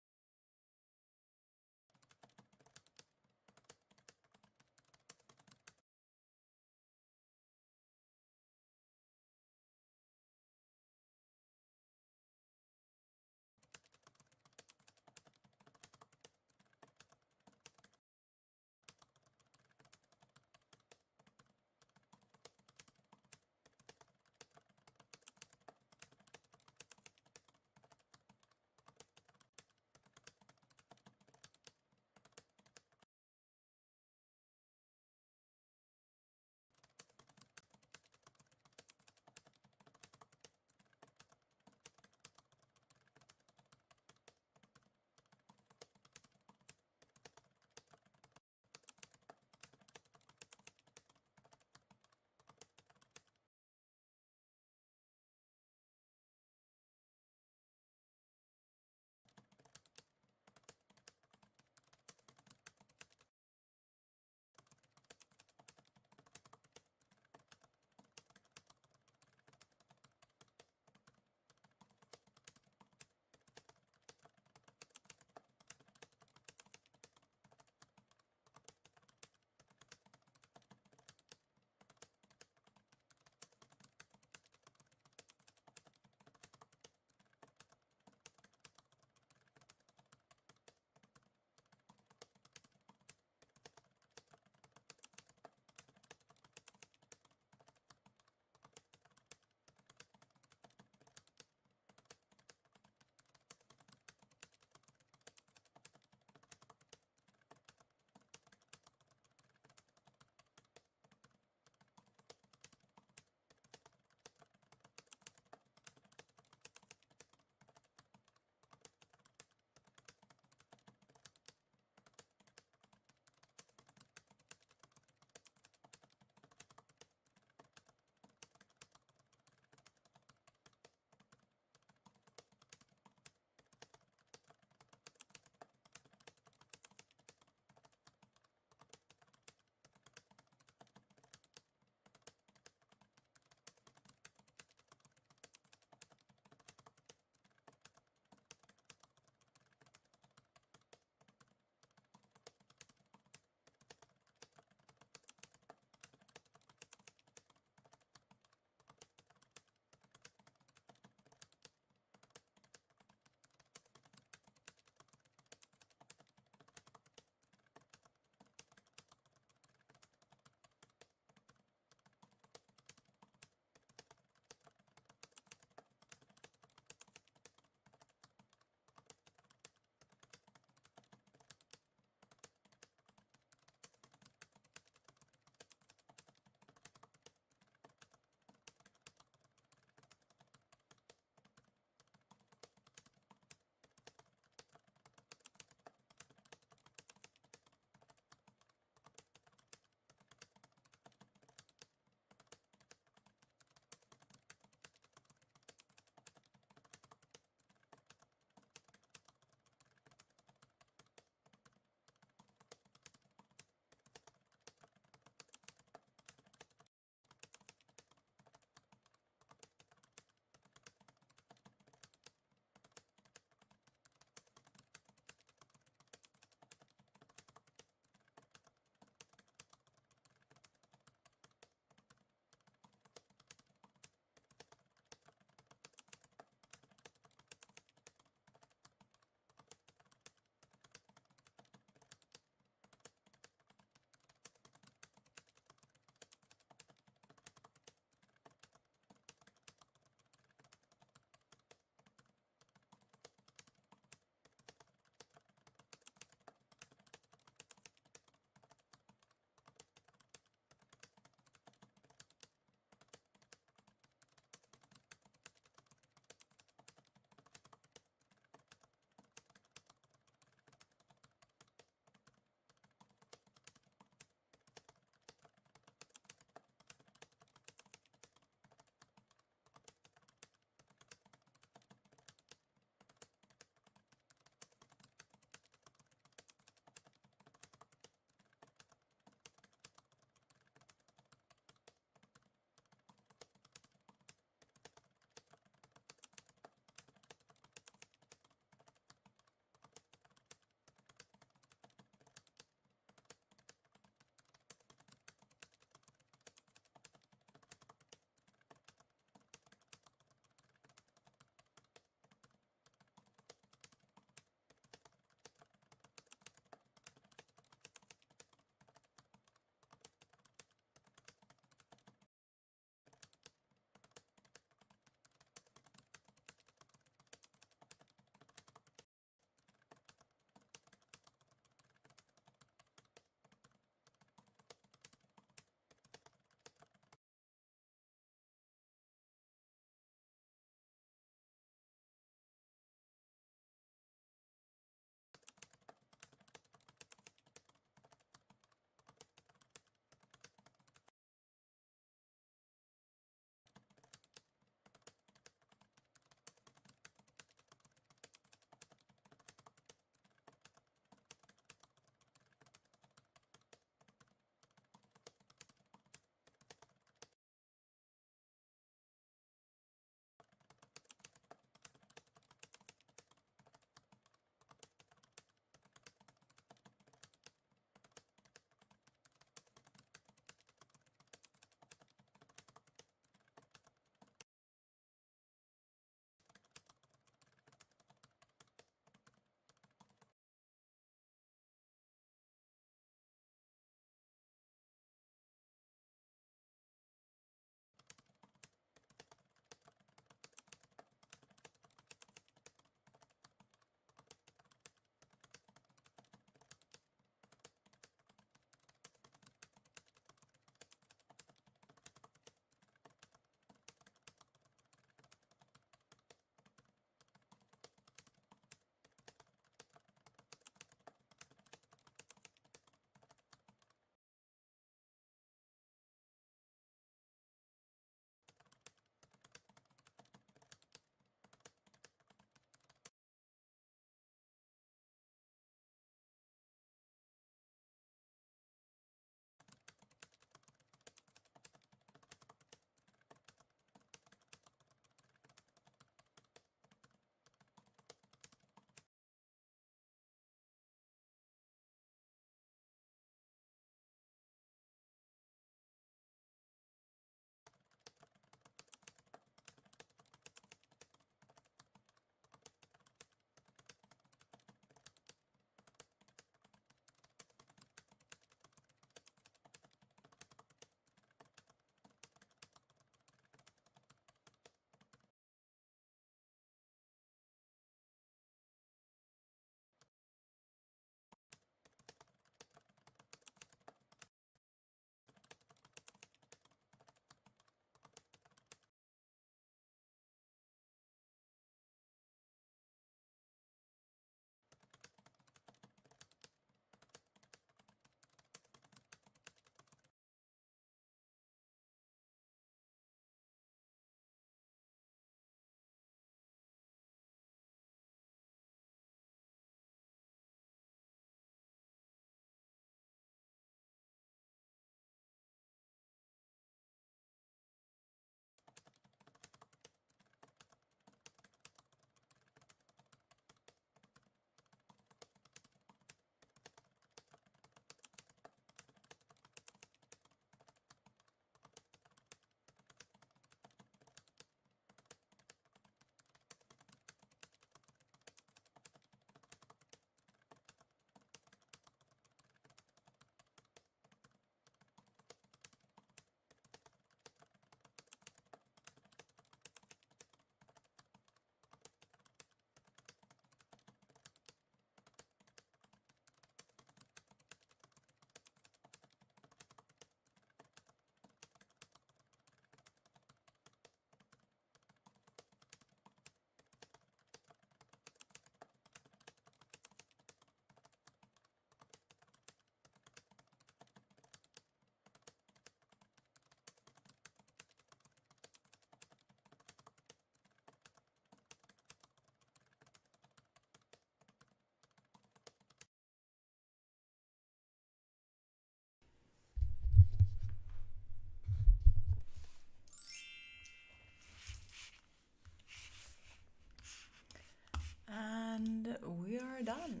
are done.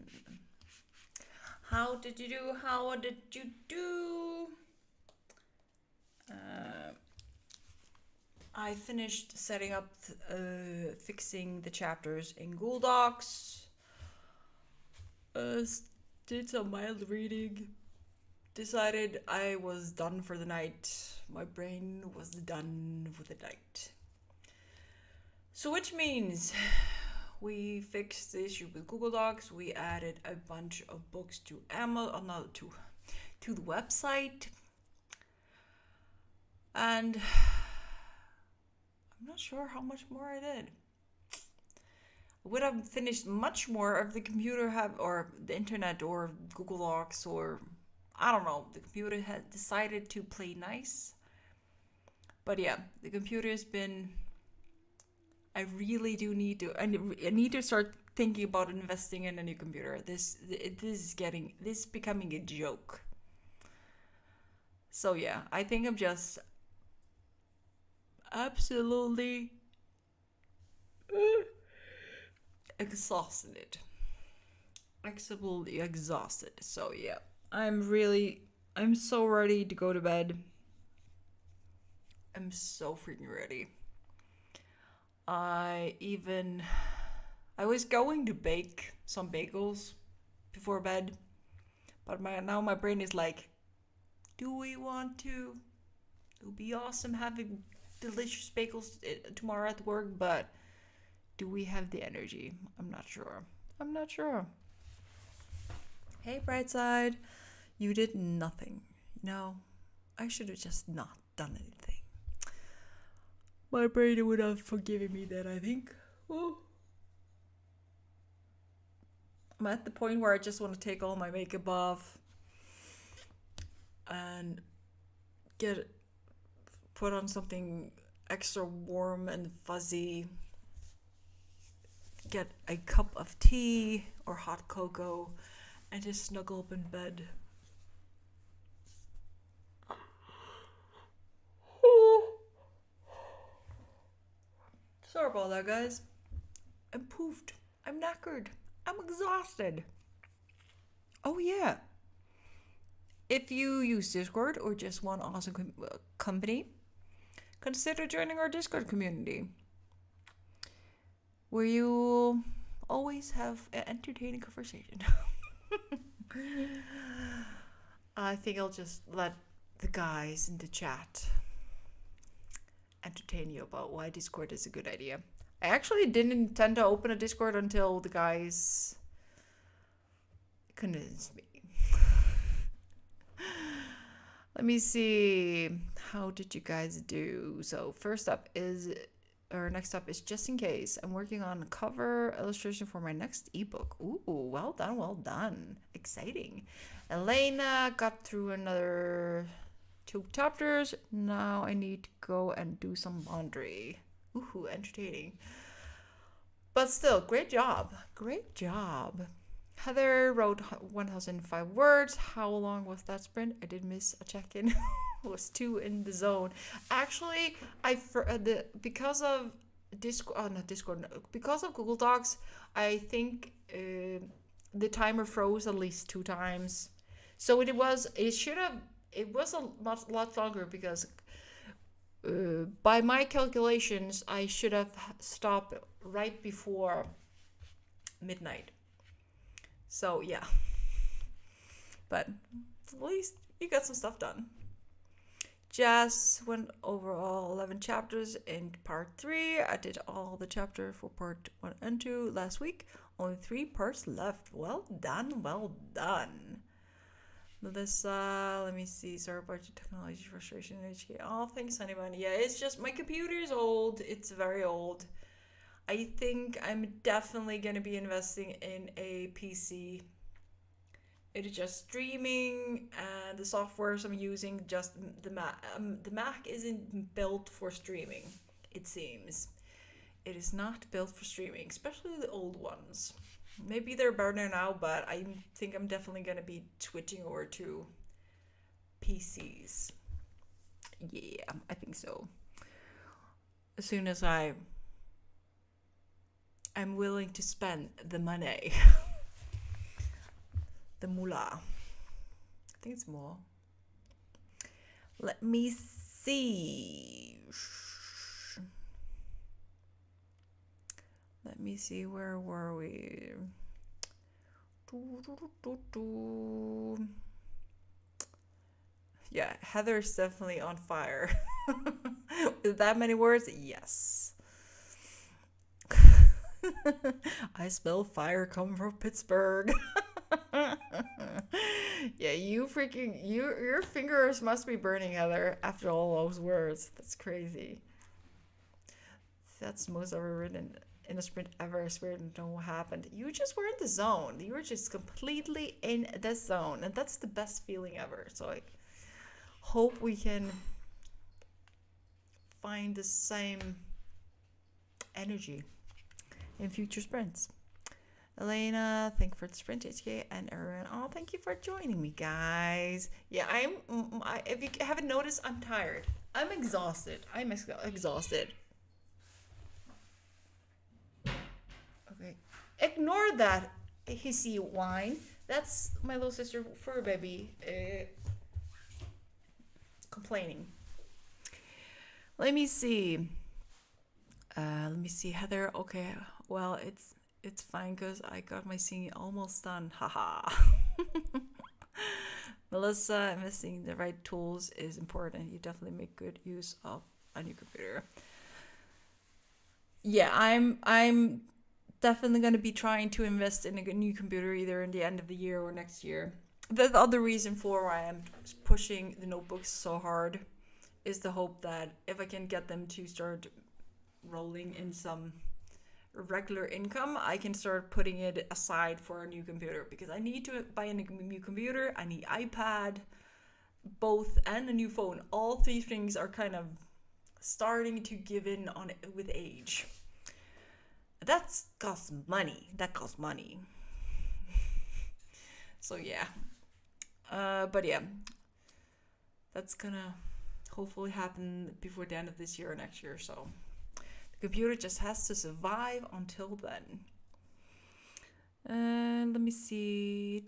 How did you do? How did you do? I finished setting up, fixing the chapters in Google Docs. Did some mild reading. Decided I was done for the night. My brain was done for the night. So which means we fixed the issue with Google Docs. We added a bunch of books to to the website. And I'm not sure how much more I did. I would have finished much more if the computer or the internet or Google Docs or I don't know, the computer had decided to play nice. But yeah, the computer has been, I really do need to, I need to start thinking about investing in a new computer. This is becoming a joke. So yeah, I think I'm just absolutely exhausted. Absolutely exhausted. So yeah, I'm so ready to go to bed. I'm so freaking ready. I was going to bake some bagels before bed, but now my brain is like, do we want to? It would be awesome having delicious bagels tomorrow at work, but do we have the energy? I'm not sure. Hey, Brightside, you did nothing. No, I should have just not done anything. My brain would have forgiven me that, I think. Oh. I'm at the point where I just want to take all my makeup off and put on something extra warm and fuzzy, get a cup of tea or hot cocoa, and just snuggle up in bed. Sorry about that, guys. I'm poofed. I'm knackered. I'm exhausted. Oh yeah. If you use Discord or just want awesome company, consider joining our Discord community, where you always have an entertaining conversation. I think I'll just let the guys in the chat entertain you about why Discord is a good idea. I actually didn't intend to open a Discord until the guys convinced me. Let me see. How did you guys do? So next up is just in case. I'm working on a cover illustration for my next ebook. Ooh, well done. Exciting. Elena got through another 2 chapters. Now I need to go and do some laundry. Ooh, entertaining. But still, great job. Heather wrote 1,005 words. How long was that sprint? I did miss a check-in. Was 2 in the zone. Actually, because of because of Google Docs, I think the timer froze at least 2 times. So it was a lot longer because by my calculations, I should have stopped right before midnight. So yeah, but at least you got some stuff done. Jess went over all 11 chapters in part 3. I did all the chapter for part 1 and 2 last week. Only 3 parts left. Well done. Melissa, let me see. Sorry about your technology frustration in HK. Oh, thanks, Honeybunny. Yeah, it's just my computer is old. It's very old. I think I'm definitely going to be investing in a PC. It is just streaming, and the softwares I'm using, just the Mac. The Mac isn't built for streaming, it seems. It is not built for streaming, especially the old ones. Maybe they're better now, but I think I'm definitely going to be switching over to PCs. Yeah, I think so. As soon as I'm willing to spend the money. the moolah. I think it's more. Let me see. Let me see, where were we? Yeah, Heather's definitely on fire. With that many words, yes. I smell fire coming from Pittsburgh. Yeah, your fingers must be burning, Heather, after all those words. That's crazy. That's the most I've ever written in a sprint ever. I swear, I don't know what happened. You just were in the zone. You were just completely in the zone, and that's the best feeling ever. So I hope we can find the same energy in future sprints. Elena, thank you for the sprint, HK, and everyone. Oh, thank you for joining me, guys. Yeah, if you haven't noticed, I'm tired. I'm exhausted. I'm exhausted. Okay. Ignore that hissy whine. That's my little sister, fur baby, complaining. Let me see, Heather. Okay, well, it's fine because I got my singing almost done. Haha. Melissa, investing in the right tools is important. You definitely make good use of a new computer. Yeah, I'm definitely going to be trying to invest in a new computer either in the end of the year or next year. The other reason for why I'm pushing the notebooks so hard is the hope that if I can get them to start rolling in some regular income, I can start putting it aside for a new computer, because I need to buy a new computer, I need iPad, both, and a new phone. All three things are kind of starting to give in on it with age. That costs money. So yeah. But yeah, that's gonna hopefully happen before the end of this year or next year. So the computer just has to survive until then. Let me see.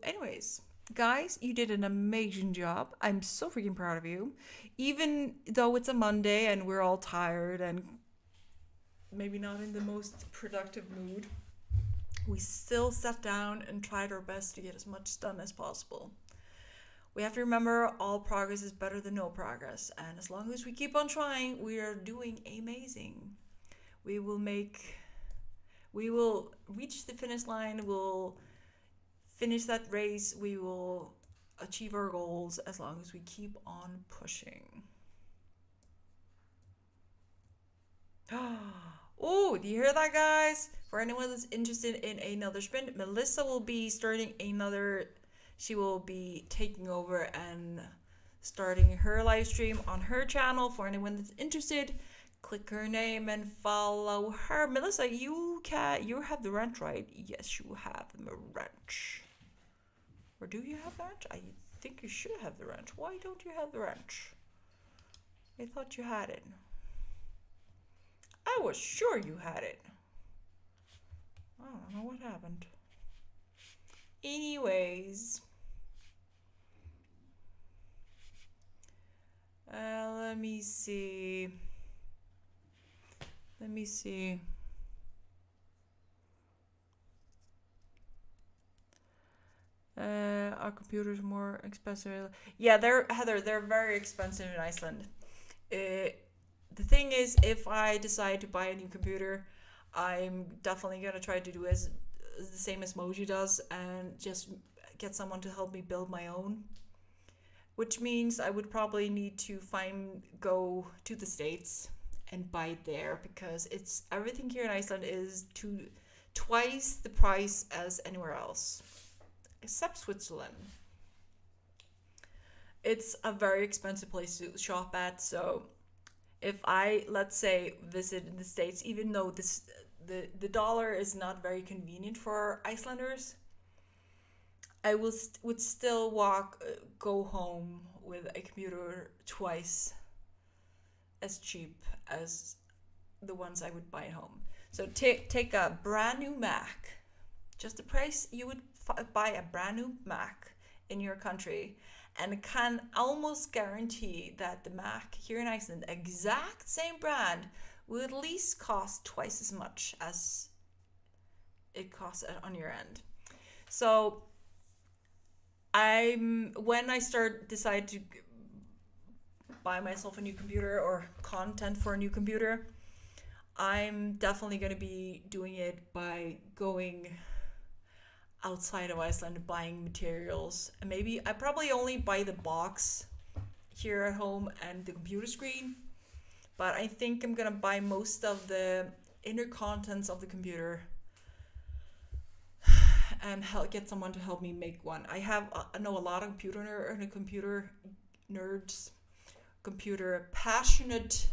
Anyways, guys, you did an amazing job. I'm so freaking proud of you. Even though it's a Monday and we're all tired and maybe not in the most productive mood, we still sat down and tried our best to get as much done as possible. We have to remember all progress is better than no progress, and as long as we keep on trying, we are doing amazing. We will reach the finish line, we'll finish that race, we will achieve our goals as long as we keep on pushing. Oh, do you hear that, guys? For anyone that's interested in another sprint, Melissa will be starting she will be taking over and starting her live stream on her channel. For anyone that's interested, click her name and follow her. Melissa, you have the ranch, right? Yes, you have the ranch. Or do you have the ranch? I think you should have the ranch. Why don't you have the ranch? I thought you had it. I was sure you had it. I don't know what happened. Anyways. Let me see. Our computers more expensive. Yeah, they're very expensive in Iceland. The thing is, if I decide to buy a new computer, I'm definitely gonna try to do as the same as Moji does and just get someone to help me build my own. Which means I would probably need to go to the States and buy it there, because everything here in Iceland is twice the price as anywhere else, except Switzerland. It's a very expensive place to shop at, so if I, let's say, visit the States, even though the dollar is not very convenient for Icelanders, I would still go home with a computer twice as cheap as the ones I would buy at home. So take a brand new Mac just the price you would buy a brand new Mac in your country, and can almost guarantee that the Mac here in Iceland, exact same brand, will at least cost twice as much as it costs on your end. So when I decide to buy myself a new computer or content for a new computer, I'm definitely going to be doing it by going outside of Iceland, buying materials. And maybe I probably only buy the box here at home and the computer screen, but I think I'm going to buy most of the inner contents of the computer and get someone to help me make one. I know a lot of computer nerds, computer passionate,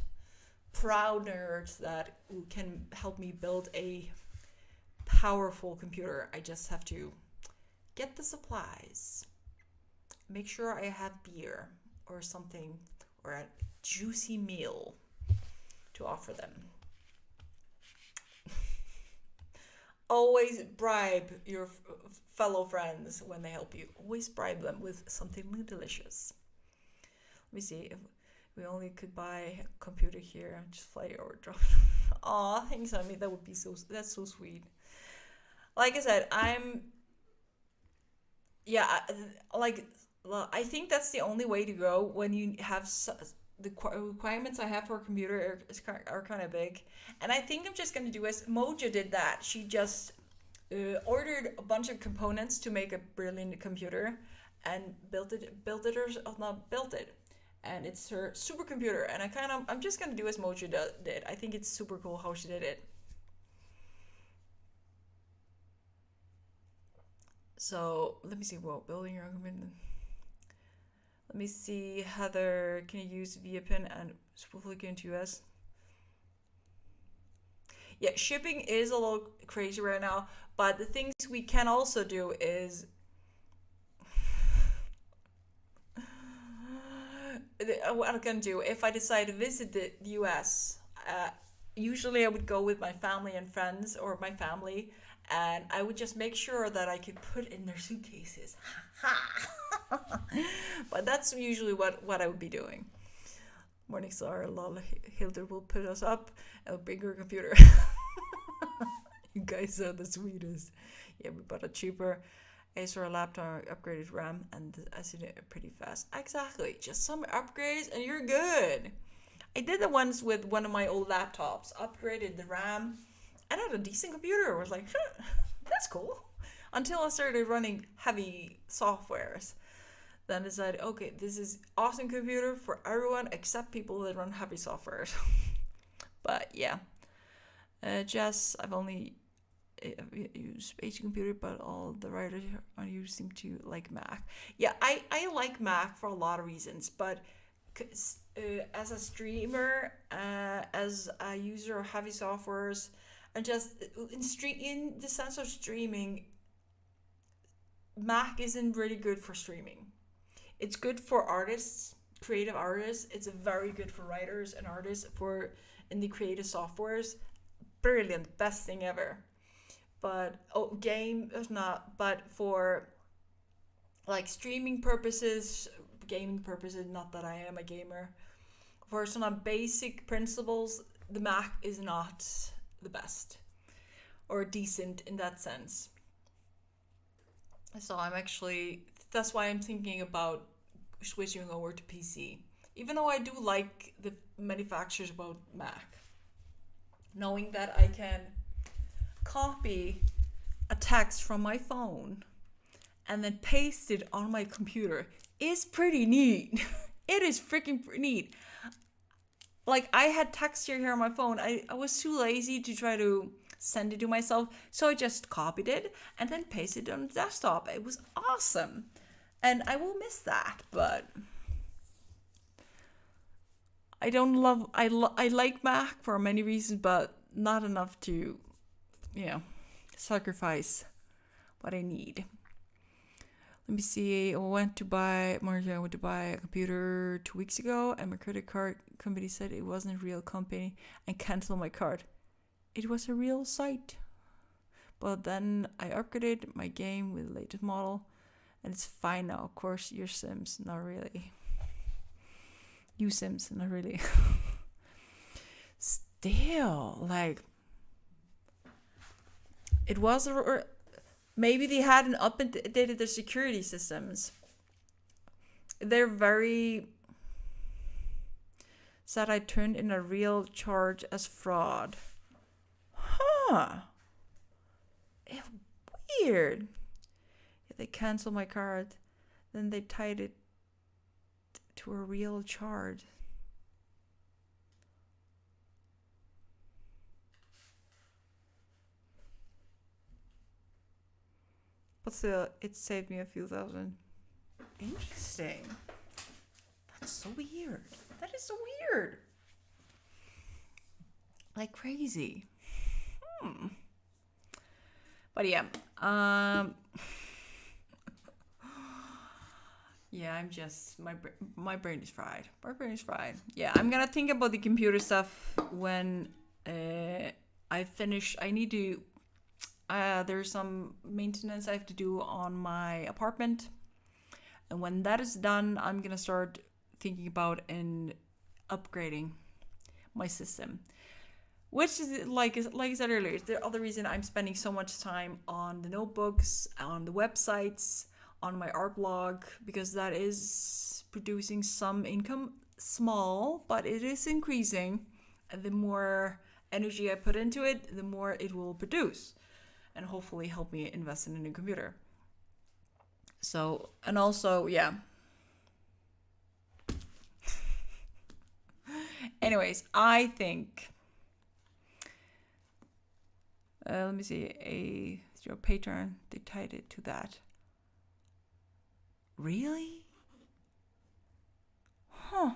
proud nerds that can help me build a powerful computer. I just have to get the supplies, make sure I have beer or something, or a juicy meal to offer them. Always bribe your fellow friends when they help you. Always bribe them with something delicious. Let me see if we only could buy a computer here and just fly over, drop it. Aw, thanks, Amy. That would be that's so sweet. Like I said, I think that's the only way to go when you have the requirements I have for a computer are kind of big. And I think I'm just going to do as Moja did that. She just ordered a bunch of components to make a brilliant computer and built it, and it's her supercomputer. And I'm just going to do as Moja did. I think it's super cool how she did it. So let me see, building your own computer. Let me see, Heather, can you use VPN and spoofly go into US? Yeah, shipping is a little crazy right now, but the things we can also do is what I'm gonna do if I decide to visit the US. Usually I would go with my family and friends, or my family, and I would just make sure that I could put in their suitcases. But that's usually what I would be doing. Morningstar, lol, Hildur will put us up and a bigger computer. You guys are the sweetest. Yeah, we bought a cheaper Acer laptop, upgraded RAM, and I see it pretty fast. Exactly, just some upgrades and you're good. I did the ones with one of my old laptops, upgraded the RAM, and had a decent computer. I was like, that's cool. Until I started running heavy softwares. Then I decided, okay, this is awesome computer for everyone except people that run heavy software. But yeah, Jess, I've only used PC computer, but all the writers on you seem to like Mac. Yeah, I like Mac for a lot of reasons, but as a streamer, as a user of heavy softwares, and just in the sense of streaming, Mac isn't really good for streaming. It's good for artists, creative artists. It's very good for writers and artists in the creative softwares. Brilliant, best thing ever. But game is not. But for like streaming purposes, gaming purposes, not that I am a gamer, for some basic principles, the Mac is not the best or decent in that sense. So that's why I'm thinking about switching over to PC. Even though I do like the manufacturers about Mac. Knowing that I can copy a text from my phone and then paste it on my computer is pretty neat. It is freaking neat. Like, I had text here on my phone. I was too lazy to try to send it to myself, so I just copied it and then pasted it on the desktop. It was awesome, and I will miss that. But I like Mac for many reasons, but not enough to, sacrifice what I need. Let me see. I went to buy a computer 2 weeks ago, and my credit card company said it wasn't a real company and canceled my card. It was a real site. But then I upgraded my game with the latest model, and it's fine now. Of course, your Sims, not really. You Sims, not really. Still, like, it was maybe they hadn't updated their security systems. They're very said I turned in a real charge as fraud. Huh. Weird. If they cancel my card, then they tied it to a real charge. But still, it saved me a few thousand. Interesting. That's so weird. That is so weird. Like crazy. But yeah. Yeah, I'm just my brain is fried. My brain is fried. Yeah, I'm gonna think about the computer stuff when I finish. I need to. There's some maintenance I have to do on my apartment, and when that is done, I'm gonna start thinking about upgrading my system. Which is like I said earlier, is the other reason I'm spending so much time on the notebooks, on the websites, on my art blog, because that is producing some income, small, but it is increasing. And the more energy I put into it, the more it will produce, and hopefully help me invest in a new computer. So, and also, yeah. Anyways, I think, let me see, your Patreon, they tied it to that. Really? Huh.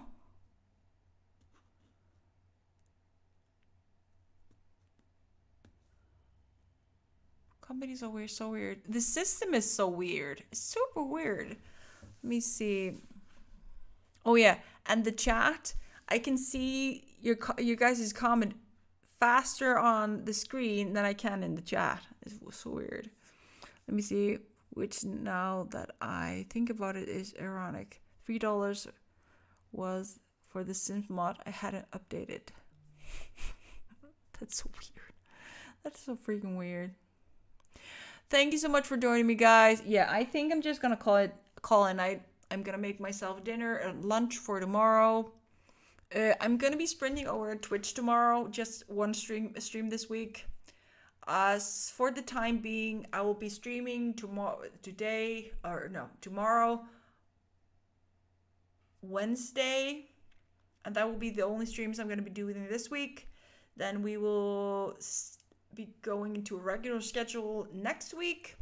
Companies are weird, so weird. The system is so weird. It's super weird. Let me see. Oh yeah, and the chat, I can see your guys' comment faster on the screen than I can in the chat. It was so weird. Let me see, which now that I think about it is ironic. $3 was for the Sims mod I hadn't updated. That's so weird. That's so freaking weird. Thank you so much for joining me, guys. Yeah, I think I'm just gonna call it night. I'm gonna make myself dinner and lunch for tomorrow. I'm gonna be sprinting over Twitch tomorrow. Just one stream this week. For the time being, I will be streaming tomorrow, Wednesday, and that will be the only streams I'm gonna be doing this week. Then we will be going into a regular schedule next week.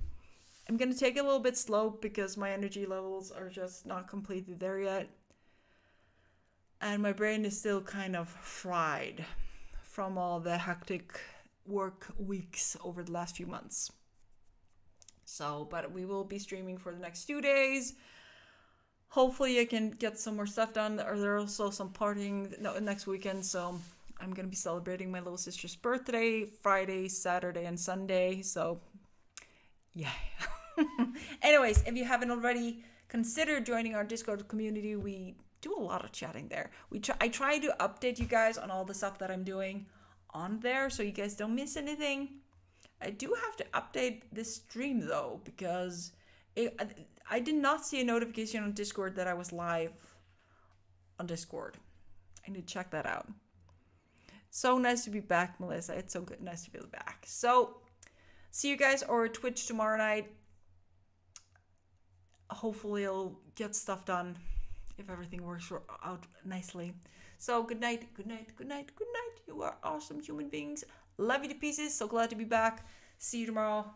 I'm gonna take it a little bit slow because my energy levels are just not completely there yet. And my brain is still kind of fried from all the hectic work weeks over the last few months. So, but we will be streaming for the next 2 days. Hopefully I can get some more stuff done. Or there's also some partying next weekend, so I'm going to be celebrating my little sister's birthday Friday, Saturday, and Sunday. So, yeah. Anyways, if you haven't already, consider joining our Discord community. We do a lot of chatting there. I try to update you guys on all the stuff that I'm doing on there so you guys don't miss anything. I do have to update this stream though, because I did not see a notification on Discord that I was live on Discord. I need to check that out. So nice to be back, Melissa. It's so good, nice to be back. So see you guys over Twitch tomorrow night. Hopefully I'll get stuff done if everything works out nicely. So good night, good night, good night, good night. You are awesome human beings. Love you to pieces. So glad to be back. See you tomorrow.